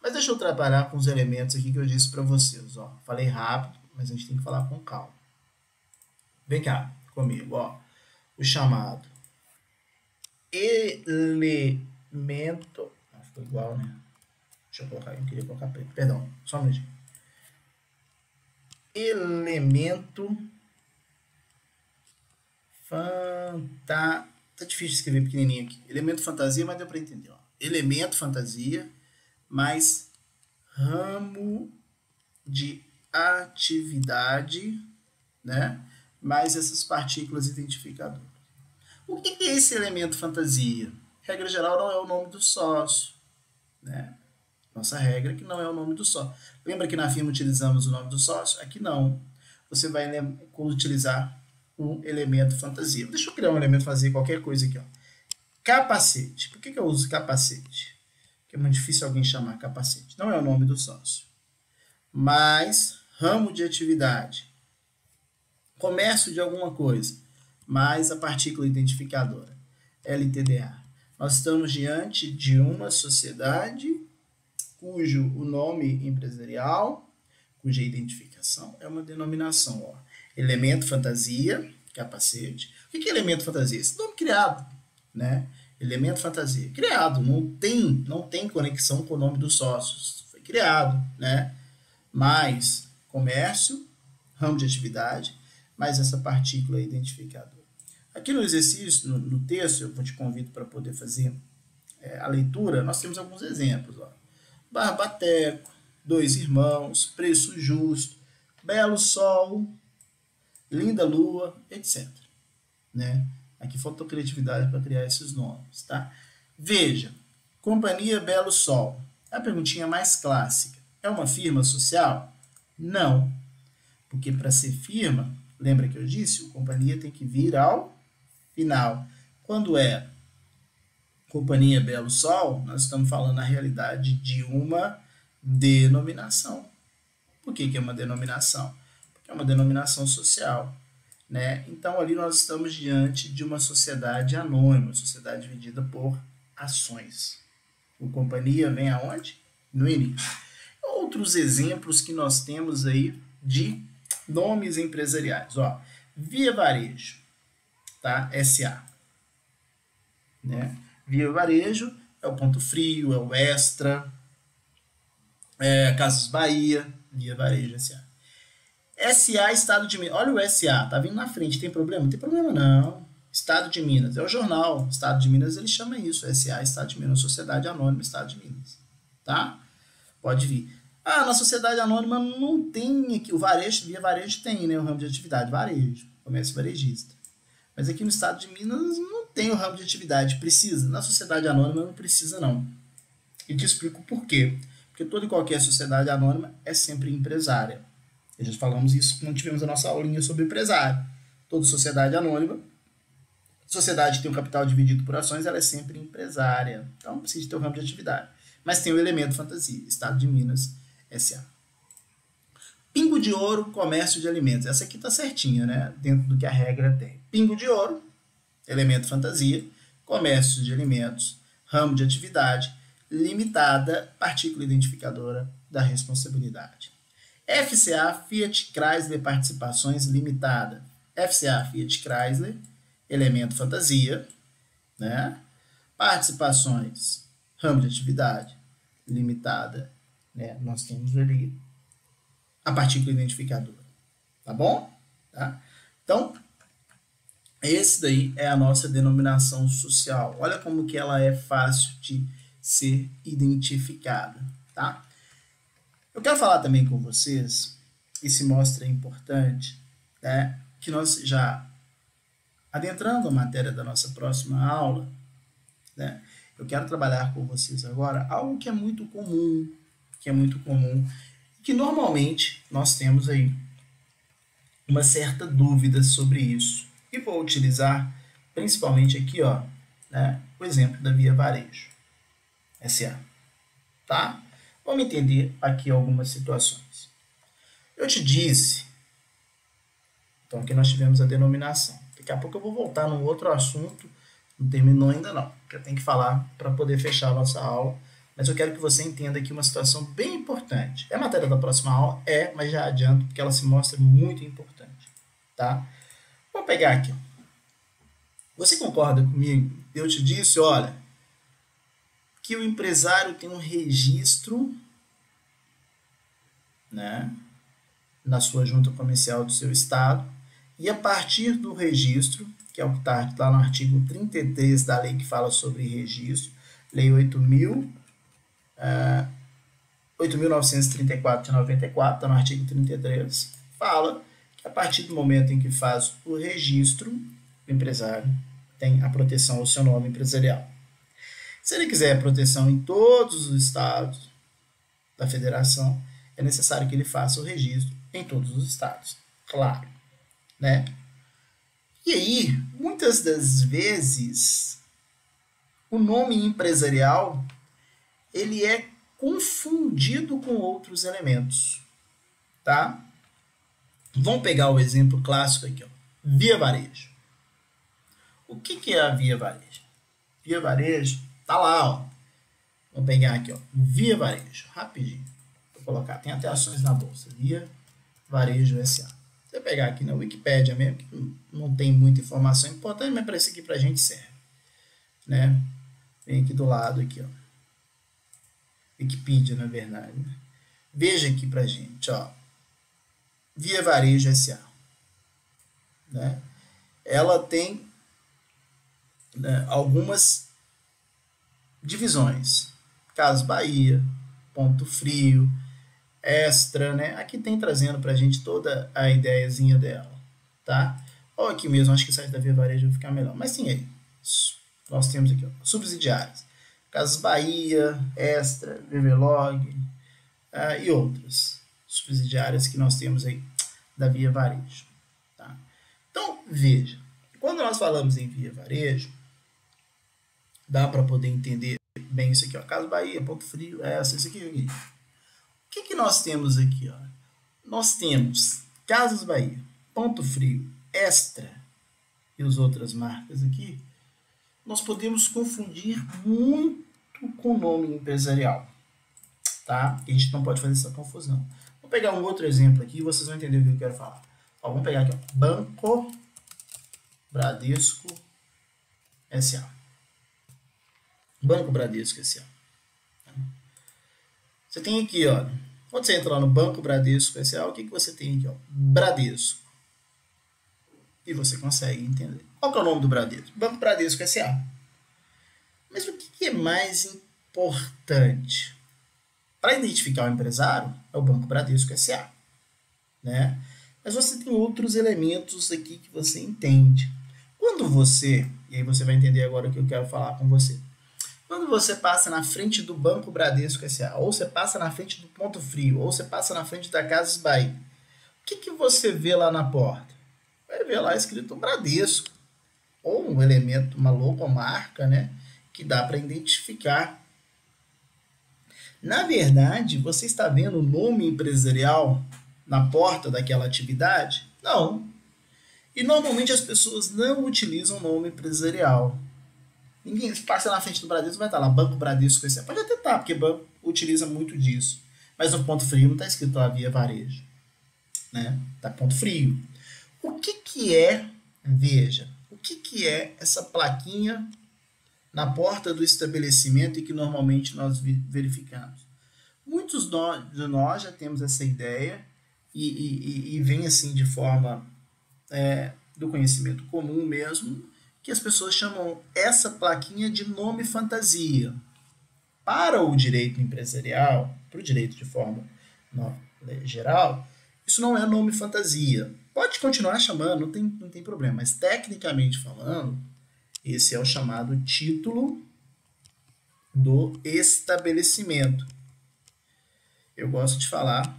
A: Mas deixa eu trabalhar com os elementos aqui que eu disse para vocês. Ó. Falei rápido, mas a gente tem que falar com calma. Vem cá comigo. Ó. O chamado elemento... Ah, ficou igual, né? Deixa eu colocar, eu queria colocar preto. Perdão, só um minutinho. Elemento Tá difícil de escrever pequenininho aqui. Elemento fantasia, mas deu para entender. Ó. Elemento fantasia mais ramo de atividade, né? Mais essas partículas identificadoras. O que é esse elemento fantasia? Regra geral, não é o nome do sócio, né? Nossa regra é que não é o nome do sócio. Lembra que na firma utilizamos o nome do sócio? Aqui não. Você vai utilizar um elemento fantasia. Deixa eu criar um elemento fantasia, qualquer coisa aqui. Ó. Capacete. Por que eu uso capacete? Porque é muito difícil alguém chamar capacete. Não é o nome do sócio. Mas ramo de atividade. comércio de alguma coisa, mais a partícula identificadora, LTDA. Nós estamos diante de uma sociedade cujo o nome empresarial, cuja identificação é uma denominação. Ó. Elemento fantasia, capacete. O que é elemento fantasia? Esse nome criado, né? Elemento fantasia, criado, não tem conexão com o nome dos sócios, foi criado, né? Mais comércio, ramo de atividade, mais essa partícula identificadora. Aqui no exercício, no texto, eu te convido para poder fazer a leitura, nós temos alguns exemplos. Ó. Barbateco, Dois Irmãos, Preço Justo, Belo Sol, Linda Lua, etc. Né? Aqui faltou criatividade para criar esses nomes. Tá? Veja, Companhia Belo Sol. É a perguntinha mais clássica. É uma firma social? Não. Porque para ser firma, lembra que eu disse? O companhia tem que vir ao final. Quando é Companhia Belo Sol, nós estamos falando na realidade de uma denominação. Por que é uma denominação? Porque é uma denominação social. Né? Então, ali nós estamos diante de uma sociedade anônima, sociedade dividida por ações. O companhia vem aonde? No início. Outros exemplos que nós temos aí de nomes empresariais. Ó, Via Varejo, tá? SA. Né? Via Varejo é o Ponto Frio, é o Extra, é Casas Bahia, Via Varejo SA. SA, Estado de Minas. Olha o SA, tá vindo na frente, tem problema? Não tem problema não. Estado de Minas, é o jornal. Estado de Minas, ele chama isso, SA, Estado de Minas, Sociedade Anônima, Estado de Minas. Tá? Pode vir. Ah, na Sociedade Anônima não tem aqui, o varejo, Via Varejo tem, né, o ramo de atividade, varejo, comércio varejista. Mas aqui no Estado de Minas não tem o ramo de atividade, precisa. Na Sociedade Anônima não precisa não. E te explico por quê. Porque toda e qualquer sociedade anônima é sempre empresária. E já falamos isso quando tivemos a nossa aulinha sobre empresário. Toda sociedade anônima, sociedade que tem um capital dividido por ações, ela é sempre empresária. Então precisa ter um ramo de atividade. Mas tem o elemento fantasia, Estado de Minas S.A. Pingo de Ouro, comércio de alimentos. Essa aqui está certinha, né? Dentro do que a regra tem. Pingo de Ouro, elemento fantasia, comércio de alimentos, ramo de atividade, limitada, partícula identificadora da responsabilidade. FCA, Fiat Chrysler Participações Limitada. FCA, Fiat Chrysler, elemento fantasia, né? Participações, ramo de atividade, limitada, né? Nós temos ali a partícula identificadora, tá bom? Tá? Então, esse daí é a nossa denominação social. Olha como que ela é fácil de ser identificada, tá? Eu quero falar também com vocês, e se mostra importante, né, que nós já, adentrando a matéria da nossa próxima aula, né, eu quero trabalhar com vocês agora algo que é muito comum, que normalmente nós temos aí uma certa dúvida sobre isso. E vou utilizar principalmente aqui, ó, né, o exemplo da Via Varejo SA, tá? Vamos entender aqui algumas situações. Eu te disse, então aqui nós tivemos a denominação. Daqui a pouco eu vou voltar num outro assunto, não terminou ainda não, porque eu tenho que falar para poder fechar a nossa aula, mas eu quero que você entenda aqui uma situação bem importante. É matéria da próxima aula? É, mas já adianto, porque ela se mostra muito importante, tá? Vou pegar aqui. Você concorda comigo? Eu te disse, olha, que o empresário tem um registro, né, na sua junta comercial do seu estado, e a partir do registro, que é o que está lá no artigo 33 da lei que fala sobre registro, lei 8.934 de 94, está no artigo 33, fala que a partir do momento em que faz o registro, o empresário tem a proteção ao seu nome empresarial. Se ele quiser proteção em todos os estados da federação, é necessário que ele faça o registro em todos os estados, claro, né? E aí, muitas das vezes, o nome empresarial, ele é confundido com outros elementos, tá? Vamos pegar o exemplo clássico aqui, ó. Via Varejo. O que é a Via Varejo? Via Varejo, tá lá, ó. Vamos pegar aqui, ó. Via Varejo, rapidinho. Vou colocar, tem até ações na bolsa. Via Varejo SA. Se você pegar aqui na Wikipédia mesmo, que não tem muita informação importante, mas para isso aqui pra gente serve, né? Vem aqui do lado aqui, ó. Wikipedia, na verdade. Né? Veja aqui pra gente, ó. Via Varejo SA, né? Ela tem, né, algumas divisões. Casas Bahia, Ponto Frio, Extra, né? Aqui tem trazendo pra gente toda a ideiazinha dela, tá? Ou aqui mesmo, acho que o site da Via Varejo vai ficar melhor. Mas sim, aí. Nós temos aqui, ó, subsidiárias. Casas Bahia, Extra, Vivelog, e outras subsidiárias que nós temos aí da Via Varejo, tá? Então, veja, quando nós falamos em Via Varejo, dá para poder entender bem isso aqui, ó, Casas Bahia, Ponto Frio, isso aqui. O que nós temos aqui, ó? Nós temos Casas Bahia, Ponto Frio, Extra e as outras marcas aqui. Nós podemos confundir muito com o nome empresarial, tá? A gente não pode fazer essa confusão. Vou pegar um outro exemplo aqui e vocês vão entender o que eu quero falar. Ó, vamos pegar aqui, ó, Banco Bradesco SA. Banco Bradesco SA. Você tem aqui, ó, quando você entra lá no Banco Bradesco SA, o que você tem aqui, ó? Bradesco. E você consegue entender. Qual que é o nome do Bradesco? Banco Bradesco SA. Mas o que é mais importante? Para identificar o empresário, é o Banco Bradesco SA, né? Mas você tem outros elementos aqui que você entende. Quando você, e aí você vai entender agora o que eu quero falar com você. Quando você passa na frente do Banco Bradesco SA, ou você passa na frente do Ponto Frio, ou você passa na frente da Casas Bahia, o que você vê lá na porta? Vai ver lá escrito Bradesco, ou um elemento, uma logomarca, né, que dá para identificar. Na verdade, você está vendo o nome empresarial na porta daquela atividade? Não. E normalmente as pessoas não utilizam o nome empresarial. Ninguém passa na frente do Bradesco, vai estar lá, Banco Bradesco. Pode até estar, porque banco utiliza muito disso. Mas no Ponto Frio não está escrito lá Via Varejo, né? Tá Ponto Frio. O que é, veja, o que é essa plaquinha na porta do estabelecimento e que normalmente nós verificamos? Muitos de nós já temos essa ideia e vem assim de forma do conhecimento comum mesmo, que as pessoas chamam essa plaquinha de nome fantasia. Para o direito empresarial, para o direito de forma geral, isso não é nome fantasia. Pode continuar chamando, não tem problema, mas tecnicamente falando, esse é o chamado título do estabelecimento. Eu gosto de falar,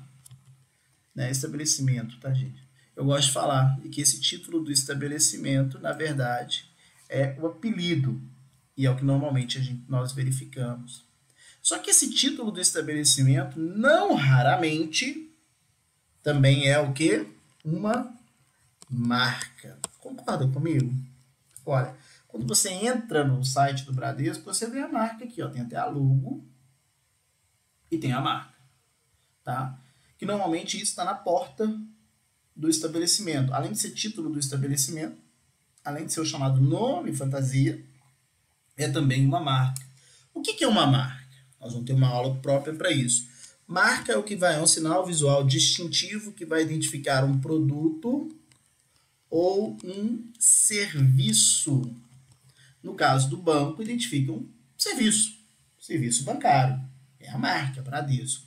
A: né, estabelecimento, tá, gente? Eu gosto de falar que esse título do estabelecimento, na verdade, é o apelido, e é o que normalmente nós verificamos. Só que esse título do estabelecimento, não raramente, também é o quê? Uma marca. Concorda comigo? Olha, quando você entra no site do Bradesco, você vê a marca aqui, ó, tem até a logo e tem a marca, tá? Que normalmente isso está na porta do estabelecimento. Além de ser título do estabelecimento, além de ser o chamado nome fantasia, é também uma marca. O que é uma marca? Nós vamos ter uma aula própria para isso. Marca é o que vai, é um sinal visual distintivo que vai identificar um produto ou um serviço. No caso do banco, identifica um serviço bancário. É a marca, Bradesco.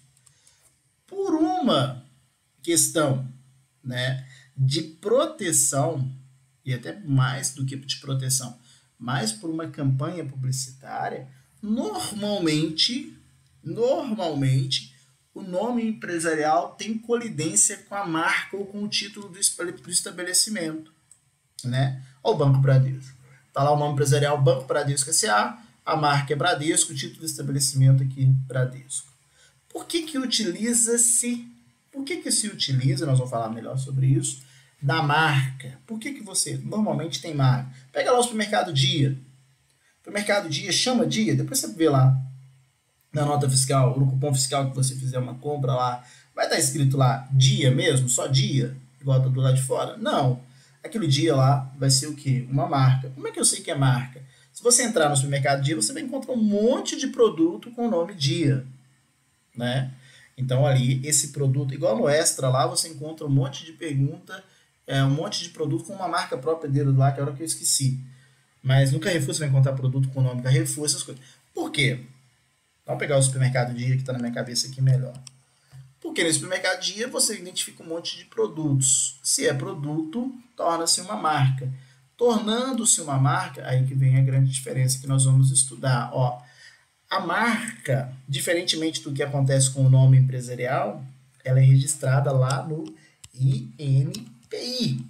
A: Por uma questão, né, de proteção, e até mais do que de proteção, mas por uma campanha publicitária, normalmente, o nome empresarial tem colidência com a marca ou com o título do estabelecimento, né? Ou Banco Bradesco. Está lá o nome empresarial Banco Bradesco SA, a marca é Bradesco, o título do estabelecimento aqui Bradesco. Por que utiliza-se Por que se utiliza, nós vamos falar melhor sobre isso, da marca? Por que você normalmente tem marca? Pega lá o supermercado Dia. O supermercado Dia chama Dia, depois você vê lá na nota fiscal, no cupom fiscal que você fizer uma compra lá, vai estar escrito lá Dia mesmo, só Dia, igual tá do lado de fora? Não. Aquele dia lá vai ser o quê? Uma marca. Como é que eu sei que é marca? Se você entrar no supermercado Dia, você vai encontrar um monte de produto com o nome Dia, né? Então ali, esse produto, igual no Extra lá, você encontra um monte de pergunta, um monte de produto com uma marca própria dele lá, que é a hora que eu esqueci. Mas no Carrefour você vai encontrar produto com o nome Carrefour, essas coisas. Por quê? Vamos pegar o supermercado Dia que está na minha cabeça aqui melhor. Porque no supermercado Dia você identifica um monte de produtos. Se é produto, torna-se uma marca. Tornando-se uma marca, aí que vem a grande diferença que nós vamos estudar. Ó, a marca, diferentemente do que acontece com o nome empresarial, ela é registrada lá no INPI,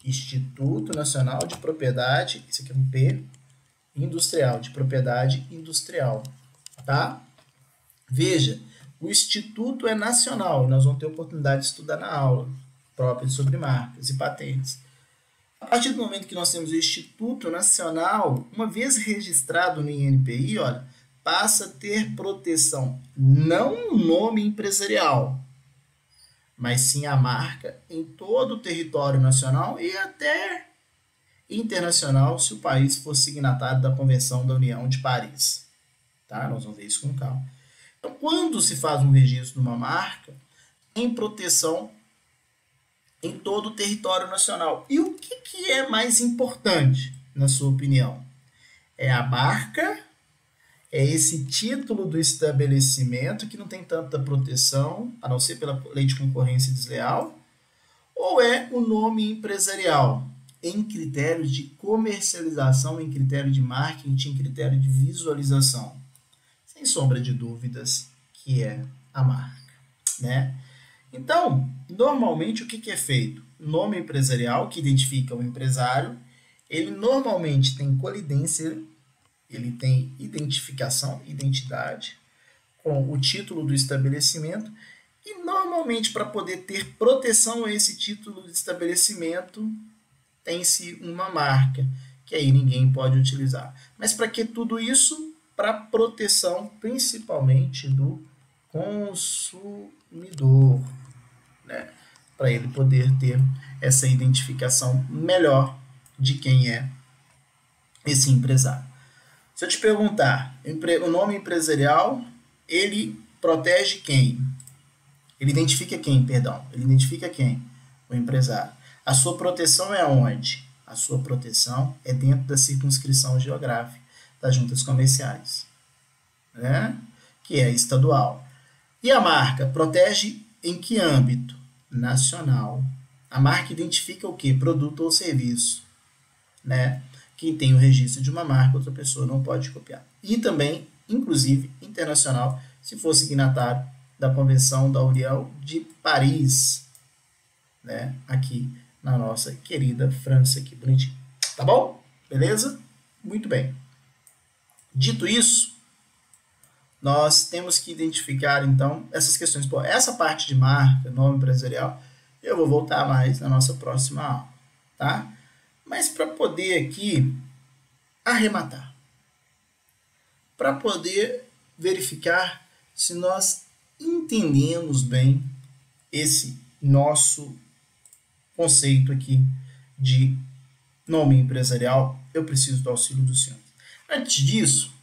A: Instituto Nacional de Propriedade, isso aqui é um P, industrial, de propriedade industrial, tá? Veja, o Instituto é nacional, e nós vamos ter oportunidade de estudar na aula própria sobre marcas e patentes. A partir do momento que nós temos o Instituto Nacional, uma vez registrado no INPI, olha, passa a ter proteção, não o nome empresarial, mas sim a marca em todo o território nacional e até internacional, se o país for signatário da Convenção da União de Paris. Tá? Nós vamos ver isso com calma. Então, quando se faz um registro de uma marca, tem proteção em todo o território nacional. E o que é mais importante, na sua opinião? É a marca? É esse título do estabelecimento que não tem tanta proteção, a não ser pela lei de concorrência desleal? Ou é o nome empresarial, em critérios de comercialização, em critério de marketing, em critério de visualização? Sem sombra de dúvidas, que é a marca, né? Então, normalmente o que é feito? Nome empresarial, que identifica o empresário, ele normalmente tem colidência, ele tem identificação, identidade, com o título do estabelecimento, e normalmente para poder ter proteção a esse título de estabelecimento, tem-se uma marca, que aí ninguém pode utilizar. Mas para que tudo isso? Para proteção principalmente do consumidor, né? Para ele poder ter essa identificação melhor de quem é esse empresário. Se eu te perguntar, o nome empresarial, ele protege quem? Ele identifica quem, perdão? Ele identifica quem? O empresário. A sua proteção é onde? A sua proteção é dentro da circunscrição geográfica das juntas comerciais, né? Que é estadual. E a marca protege em que âmbito? Nacional. A marca identifica o que? Produto ou serviço, né? Quem tem o registro de uma marca, outra pessoa não pode copiar. E também, inclusive, internacional, se for signatário da Convenção da União de Paris, né? Aqui na nossa querida França, aqui bonitinho. Tá bom? Beleza? Muito bem. Dito isso, nós temos que identificar, então, essas questões. Pô, essa parte de marca, nome empresarial, eu vou voltar mais na nossa próxima aula, tá? Mas para poder aqui arrematar, para poder verificar se nós entendemos bem esse nosso conceito aqui de nome empresarial, eu preciso do auxílio do senhor. Antes disso,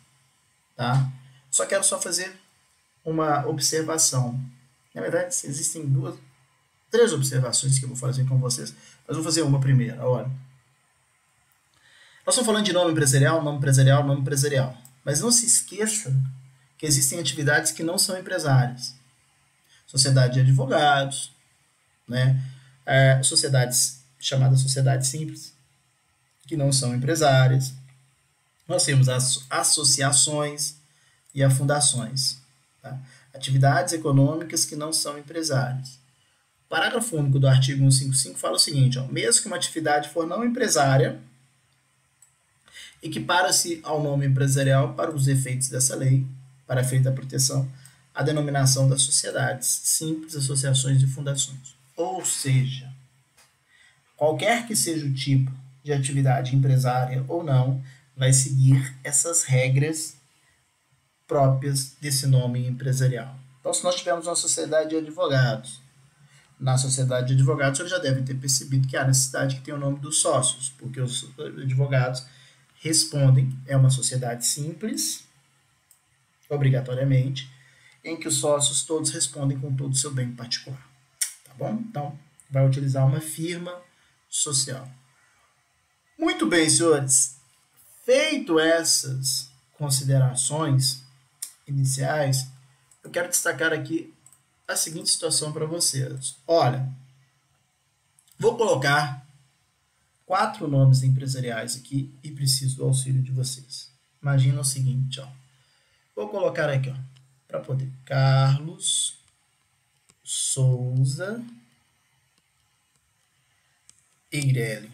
A: tá? Só quero fazer uma observação. Na verdade, existem três observações que eu vou fazer com vocês, mas vou fazer uma primeira. Olha, nós estamos falando de nome empresarial, nome empresarial, nome empresarial. Mas não se esqueça que existem atividades que não são empresárias. Sociedade de advogados, né? Sociedades chamadas sociedades simples, que não são empresárias. Nós temos as associações e as fundações. Tá? Atividades econômicas que não são empresárias. O parágrafo único do artigo 155 fala o seguinte, ó, mesmo que uma atividade for não empresária, equipara-se ao nome empresarial para os efeitos dessa lei, para efeito da proteção a denominação das sociedades simples, associações e fundações. Ou seja, qualquer que seja o tipo de atividade empresária ou não, vai seguir essas regras próprias desse nome empresarial. Então, se nós tivermos uma sociedade de advogados, na sociedade de advogados, vocês já devem ter percebido que há necessidade que tenha o nome dos sócios, porque os advogados respondem, é uma sociedade simples, obrigatoriamente, em que os sócios todos respondem com todo o seu bem particular. Tá bom? Então, vai utilizar uma firma social. Muito bem, senhores. Feito essas considerações iniciais, eu quero destacar aqui a seguinte situação para vocês. Olha, vou colocar 4 nomes empresariais aqui e preciso do auxílio de vocês. Imagina o seguinte, ó. Vou colocar aqui, ó, para poder. Carlos Souza Eireli.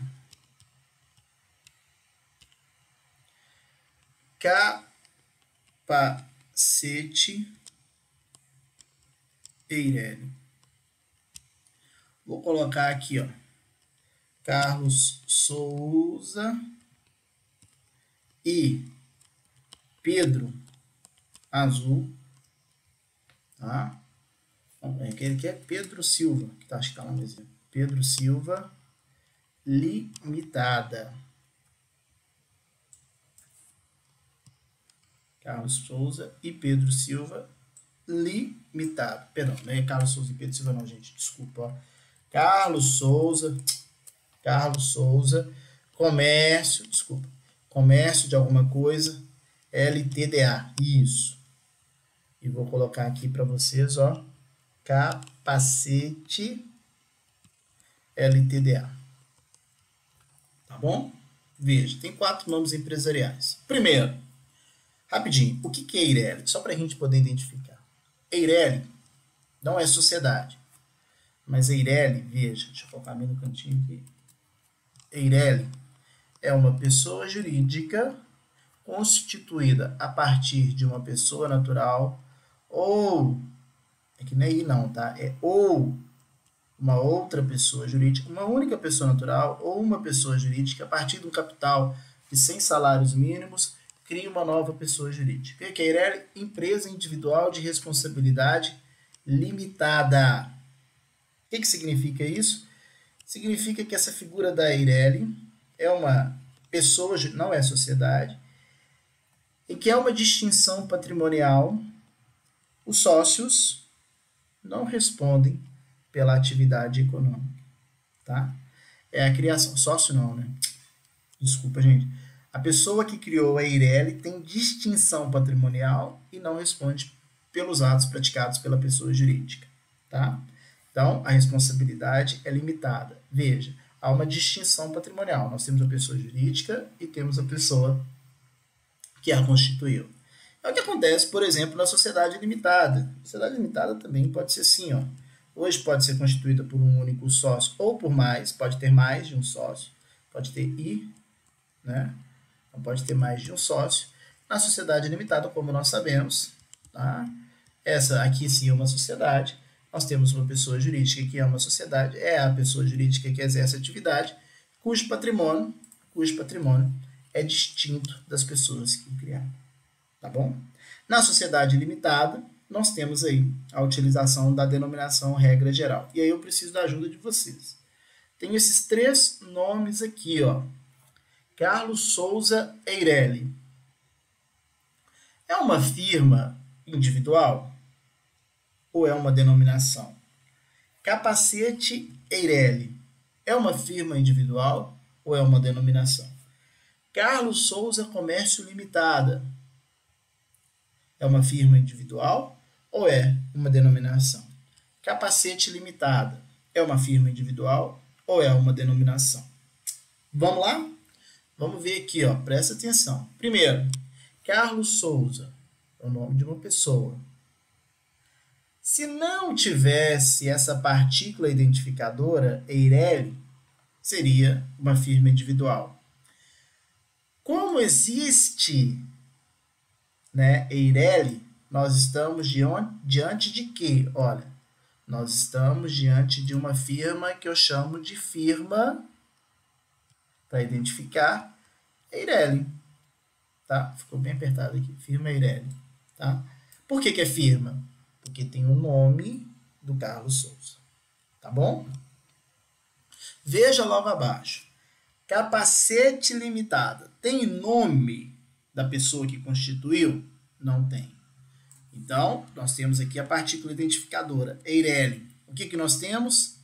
A: Capacete Eireli. Vou colocar aqui, ó, Carlos Souza e Pedro Azul, tá? Aquele que é Pedro Silva, que acho que tá lá no exemplo. Pedro Silva Limitada. Carlos Souza e Pedro Silva Limitado. Perdão, não é Carlos Souza e Pedro Silva não, gente. Desculpa. Ó. Carlos Souza, comércio de alguma coisa, LTDA. Isso. E vou colocar aqui para vocês, ó, capacete LTDA. Tá bom? Veja, tem 4 nomes empresariais. Primeiro, rapidinho, o que é Eireli? Só para a gente poder identificar. Eireli não é sociedade, mas Eireli, veja, deixa eu focar no cantinho aqui. Eireli é uma pessoa jurídica constituída a partir de uma pessoa natural ou, é que nem aí não, tá? É ou uma outra pessoa jurídica, uma única pessoa natural ou uma pessoa jurídica a partir de um capital de 100 salários mínimos cria uma nova pessoa jurídica. O que é Eireli? Empresa individual de responsabilidade limitada. O que significa isso? Significa que essa figura da Eireli é uma pessoa, não é sociedade, e que é uma distinção patrimonial. Os sócios não respondem pela atividade econômica, tá? É a criação, sócio não, né? Desculpa, gente. A pessoa que criou a Eireli tem distinção patrimonial e não responde pelos atos praticados pela pessoa jurídica, tá? Então, a responsabilidade é limitada. Veja, há uma distinção patrimonial. Nós temos a pessoa jurídica e temos a pessoa que a constituiu. É o que acontece, por exemplo, na sociedade limitada. A sociedade limitada também pode ser assim, ó. Hoje pode ser constituída por um único sócio ou por mais, pode ter mais de um sócio, pode ter né? Então pode ter mais de um sócio. Na sociedade limitada, como nós sabemos, tá? Essa aqui sim é uma sociedade. Nós temos uma pessoa jurídica que é uma sociedade, é a pessoa jurídica que exerce a atividade, cujo patrimônio é distinto das pessoas que o criaram. Tá bom? Na sociedade limitada, nós temos aí a utilização da denominação regra geral. E aí eu preciso da ajuda de vocês. Tenho esses 3 nomes aqui, ó. Carlos Souza Eireli. É uma firma individual ou é uma denominação? Capacete Eireli. É uma firma individual ou é uma denominação? Carlos Souza Comércio Limitada. É uma firma individual ou é uma denominação? Capacete Limitada. É uma firma individual ou é uma denominação? Vamos lá? Vamos ver aqui, ó. Presta atenção. Primeiro, Carlos Souza é o nome de uma pessoa. Se não tivesse essa partícula identificadora, Eireli, seria uma firma individual. Como existe, né, Eireli, nós estamos diante de quê? Olha, nós estamos diante de uma firma que eu chamo de firma, para identificar, Eireli. Tá? Ficou bem apertado aqui, firma Eireli. Tá? Por que é firma? Porque tem o nome do Carlos Souza. Tá bom? Veja logo abaixo. Capacete limitada. Tem nome da pessoa que constituiu? Não tem. Então, nós temos aqui a partícula identificadora, Eireli. O que nós temos?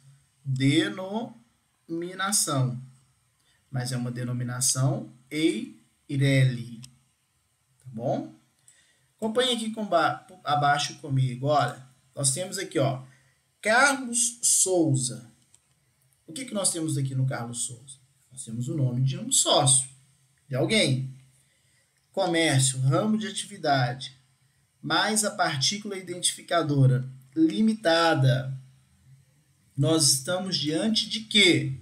A: Denominação. Mas é uma denominação Eireli. Tá bom? Acompanhe aqui abaixo comigo. Olha, nós temos aqui, ó, Carlos Souza. O que nós temos aqui no Carlos Souza? Nós temos o nome de um sócio, de alguém. Comércio, ramo de atividade, mais a partícula identificadora limitada. Nós estamos diante de quê?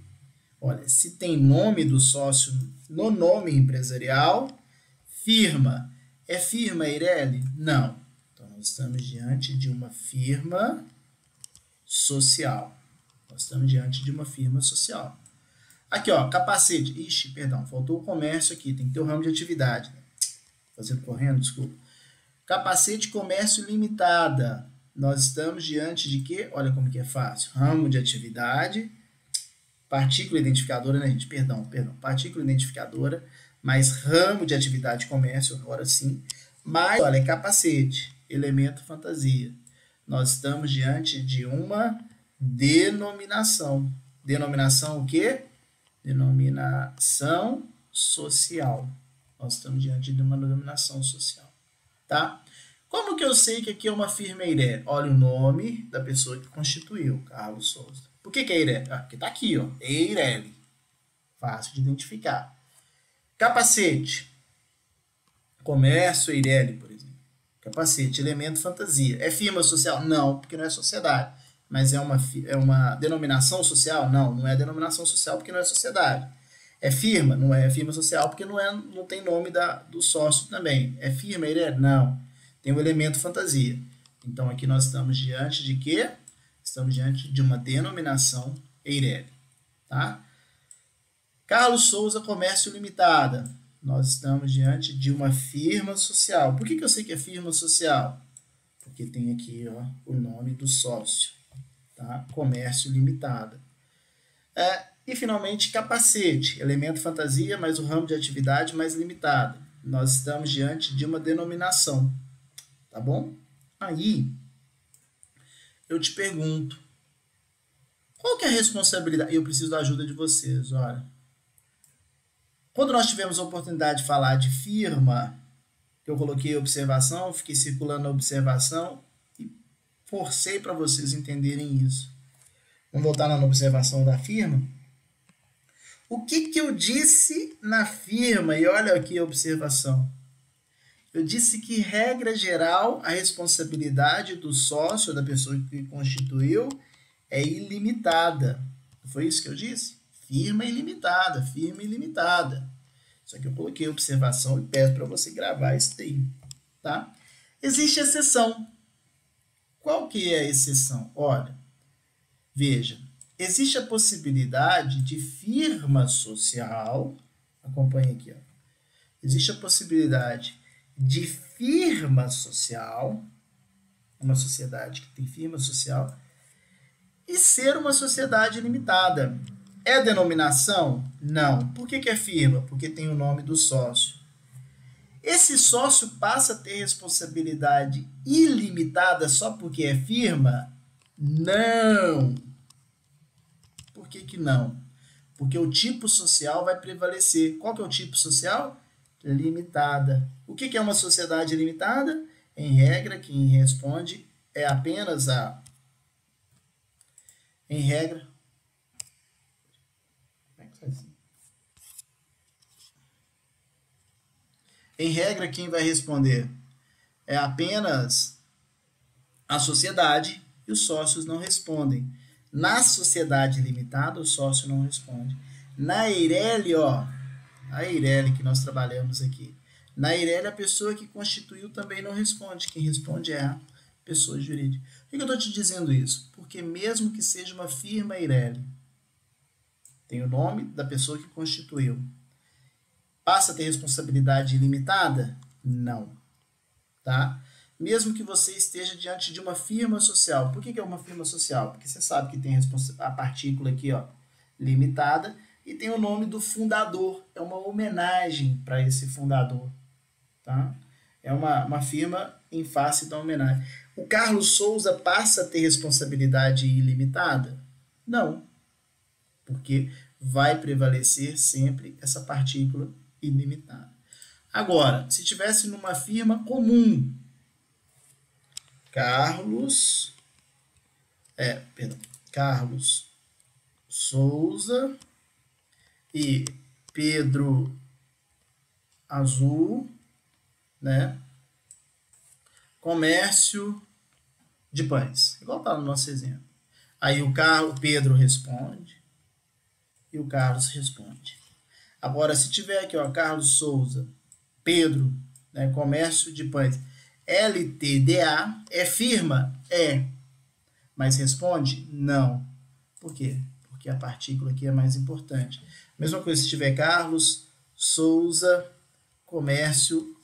A: Olha, se tem nome do sócio no nome empresarial, firma. É firma Eireli? Não. Então, nós estamos diante de uma firma social. Nós estamos diante de uma firma social. Aqui, ó, capacete. Ixi, perdão, faltou o comércio aqui. Tem que ter o ramo de atividade. Fazendo correndo, desculpa. Capacete comércio limitada. Nós estamos diante de quê? Olha como que é fácil. Ramo de atividade. Partícula identificadora, né, gente? Perdão. Partícula identificadora. Mais ramo de atividade comércio, agora sim. Mas, olha, é capacete. Elemento fantasia. Nós estamos diante de uma denominação. Denominação o quê? Denominação social. Nós estamos diante de uma denominação social. Tá? Como que eu sei que aqui é uma firma Eireli? Olha o nome da pessoa que constituiu, Carlos Souza. Por que é Eireli? Ah, porque está aqui, ó, Eireli. Fácil de identificar. Capacete. Comércio Eireli, por exemplo. Capacete, elemento fantasia. É firma social? Não, porque não é sociedade. Mas é uma denominação social? Não, não é denominação social porque não é sociedade. É firma? Não é firma social porque não tem nome do sócio também. É firma Eireli? Não. Tem o elemento fantasia. Então, aqui nós estamos diante de quê? Estamos diante de uma denominação Eireli. Tá? Carlos Souza Comércio Limitada. Nós estamos diante de uma firma social. Por que eu sei que é firma social? Porque tem aqui, ó, o nome do sócio. Tá? Comércio Limitada. E, finalmente, capacete. Elemento fantasia, mais o ramo de atividade mais limitado. Nós estamos diante de uma denominação. Tá bom? Aí, eu te pergunto, qual que é a responsabilidade? Eu preciso da ajuda de vocês, olha. Quando nós tivemos a oportunidade de falar de firma, eu coloquei observação, fiquei circulando a observação e forcei para vocês entenderem isso. Vamos voltar na observação da firma. O que eu disse na firma? E olha aqui a observação. Eu disse que, regra geral, a responsabilidade do sócio, da pessoa que constituiu, é ilimitada. Foi isso que eu disse? Firma ilimitada, firma ilimitada. Só que eu coloquei observação e peço para você gravar isso daí. Tá? Existe exceção. Qual que é a exceção? Olha, veja, existe a possibilidade de firma social, acompanhe aqui, ó. Existe a possibilidade de firma social, uma sociedade que tem firma social, e ser uma sociedade limitada. É denominação? Não. Por que é firma? Porque tem o nome do sócio. Esse sócio passa a ter responsabilidade ilimitada só porque é firma? Não. Por que não? Porque o tipo social vai prevalecer. Qual que é o tipo social? Limitada. O que é uma sociedade limitada? Em regra, quem responde é apenas a... Em regra... Em regra, quem vai responder é apenas a sociedade e os sócios não respondem. Na sociedade limitada, o sócio não responde. Na Eireli, ó, a Eireli que nós trabalhamos aqui, Na Eireli, a pessoa que constituiu também não responde. Quem responde é a pessoa jurídica. Por que eu estou te dizendo isso? Porque mesmo que seja uma firma Eireli, tem o nome da pessoa que constituiu. Passa a ter responsabilidade ilimitada? Não. Tá? Mesmo que você esteja diante de uma firma social. Por que é uma firma social? Porque você sabe que tem a partícula aqui, ó, limitada, e tem o nome do fundador. É uma homenagem para esse fundador. Tá? É uma firma em face da homenagem. O Carlos Souza passa a ter responsabilidade ilimitada? Não. Porque vai prevalecer sempre essa partícula ilimitada. Agora, se tivesse numa firma comum, Carlos Souza e Pedro Azul, né? Comércio de pães, igual está no nosso exemplo. Aí o Pedro responde e o Carlos responde. Agora, se tiver aqui, ó, Carlos Souza, Pedro, né, comércio de pães, LTDA, é firma? É. Mas responde? Não. Por quê? Porque a partícula aqui é mais importante. Mesma coisa se tiver Carlos Souza, comércio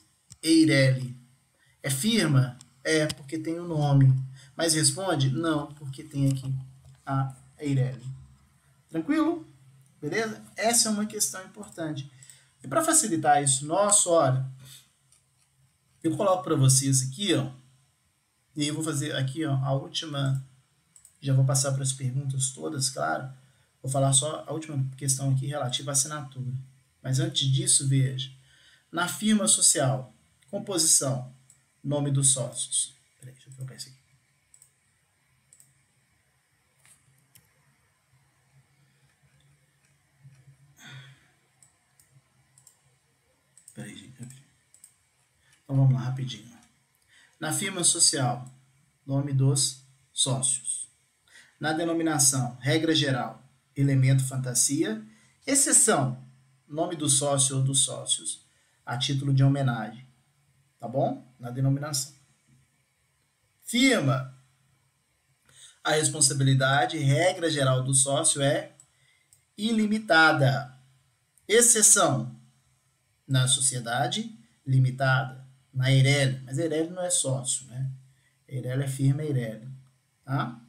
A: Eireli. É firma? É, porque tem o nome. Mas responde? Não, porque tem aqui a Eireli. Tranquilo? Beleza? Essa é uma questão importante. E para facilitar isso nosso, olha, eu coloco para vocês aqui, ó, e eu vou fazer aqui, ó, a última, já vou passar para as perguntas todas, claro. Vou falar só a última questão aqui relativa à assinatura. Mas antes disso, veja. Na firma social, composição, nome dos sócios. Peraí, deixa eu trocar isso aqui. Peraí, gente. Então vamos lá, rapidinho. Na firma social, nome dos sócios. Na denominação, regra geral, elemento fantasia. Exceção, nome do sócio ou dos sócios, a título de homenagem. Tá bom? Na denominação. Firma, a responsabilidade, regra geral do sócio é ilimitada. Exceção, na sociedade limitada, na Eireli, mas Eireli não é sócio, né? Eireli é firma Eireli, tá?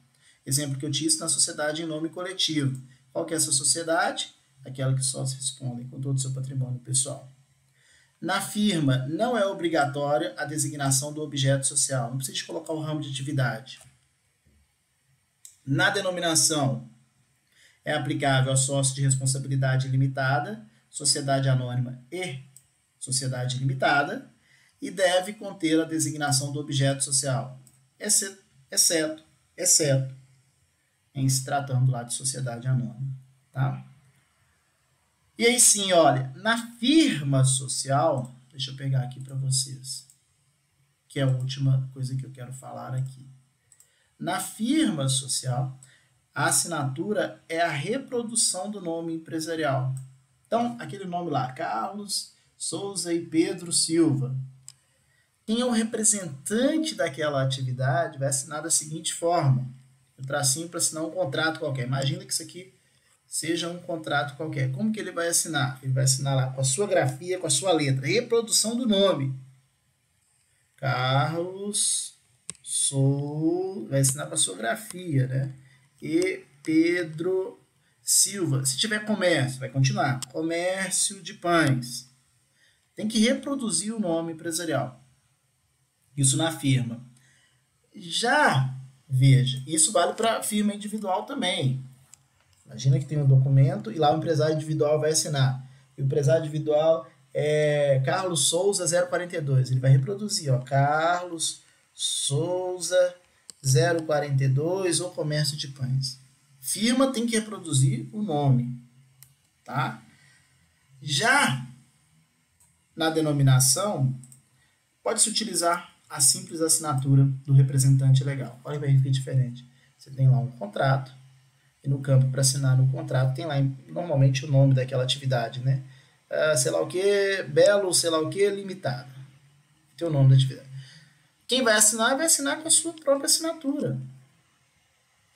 A: Exemplo que eu disse na sociedade em nome coletivo. Qual que é essa sociedade? Aquela que só se respondem com todo o seu patrimônio pessoal. Na firma, não é obrigatória a designação do objeto social. Não precisa colocar o ramo de atividade. Na denominação, é aplicável a sócio de responsabilidade limitada, sociedade anônima e sociedade limitada, e deve conter a designação do objeto social, exceto em se tratando lá de sociedade anônima. Tá? E aí sim, olha, na firma social, deixa eu pegar aqui para vocês, que é a última coisa que eu quero falar aqui. Na firma social, a assinatura é a reprodução do nome empresarial. Então, aquele nome lá, Carlos Souza e Pedro Silva. Quem é o representante daquela atividade vai assinar da seguinte forma. O tracinho para assinar um contrato qualquer. Imagina que isso aqui seja um contrato qualquer. Como que ele vai assinar? Ele vai assinar lá com a sua grafia, com a sua letra. Reprodução do nome. Carlos Souza. Vai assinar com a sua grafia, né? E Pedro Silva. Se tiver comércio, vai continuar. Comércio de pães. Tem que reproduzir o nome empresarial. Isso na firma. Já, veja, isso vale para firma individual também. Imagina que tem um documento e lá o empresário individual vai assinar. E o empresário individual é Carlos Souza 042. Ele vai reproduzir, ó, Carlos Souza 042 ou comércio de pães. Firma tem que reproduzir o nome, tá? Já na denominação, pode-se utilizar a simples assinatura do representante legal. Olha bem que é diferente. Você tem lá um contrato, e no campo para assinar no contrato tem lá normalmente o nome daquela atividade, né? sei lá o que, Belo, sei lá o que, limitada. Tem o nome da atividade. Quem vai assinar com a sua própria assinatura.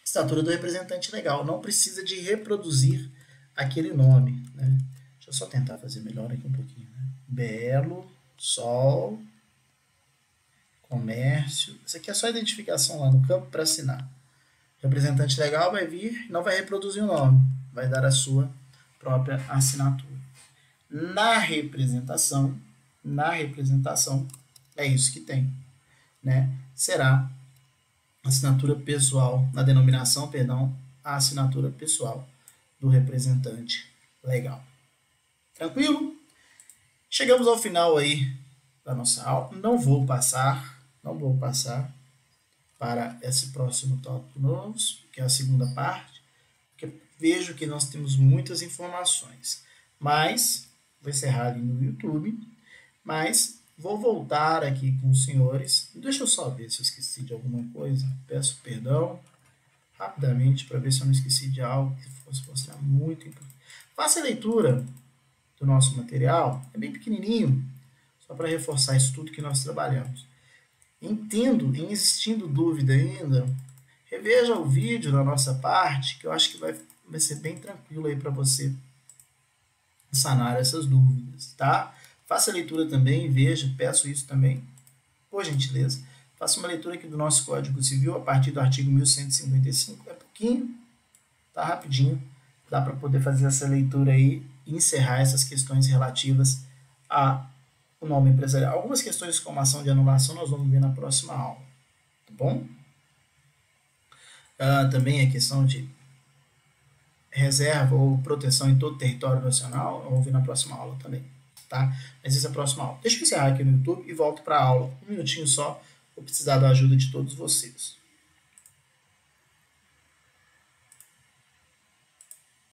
A: Assinatura do representante legal. Não precisa de reproduzir aquele nome. Né? Deixa eu só tentar fazer melhor aqui um pouquinho. Né? Belo, Sol, Comércio. Isso aqui é só a identificação lá no campo para assinar. O representante legal vai vir, não vai reproduzir o nome, vai dar a sua própria assinatura. Na representação, é isso que tem. Né? Será assinatura pessoal, na denominação, perdão, a assinatura pessoal do representante legal. Tranquilo? Chegamos ao final aí da nossa aula. Não vou passar para esse próximo tópico novo, que é a segunda parte, porque vejo que nós temos muitas informações. Mas, vou encerrar ali no YouTube, mas vou voltar aqui com os senhores. Deixa eu só ver se eu esqueci de alguma coisa. Peço perdão rapidamente para ver se eu não esqueci de algo que fosse mostrar muito importante. Faça a leitura do nosso material, é bem pequenininho, só para reforçar isso tudo que nós trabalhamos. Entendo, em existindo dúvida ainda, reveja o vídeo da nossa parte, que eu acho que vai ser bem tranquilo aí para você sanar essas dúvidas, tá? Faça a leitura também, veja, peço isso também, por gentileza. Faça uma leitura aqui do nosso Código Civil, a partir do artigo 1155, é pouquinho, tá rapidinho, dá para poder fazer essa leitura aí e encerrar essas questões relativas ao nome empresarial. Algumas questões como ação de anulação nós vamos ver na próxima aula, tá bom? Também a questão de reserva ou proteção em todo o território nacional, eu vou ver na próxima aula também, tá? Mas essa é a próxima aula. Deixa eu encerrar aqui no YouTube e volto para a aula. Um minutinho só, vou precisar da ajuda de todos vocês.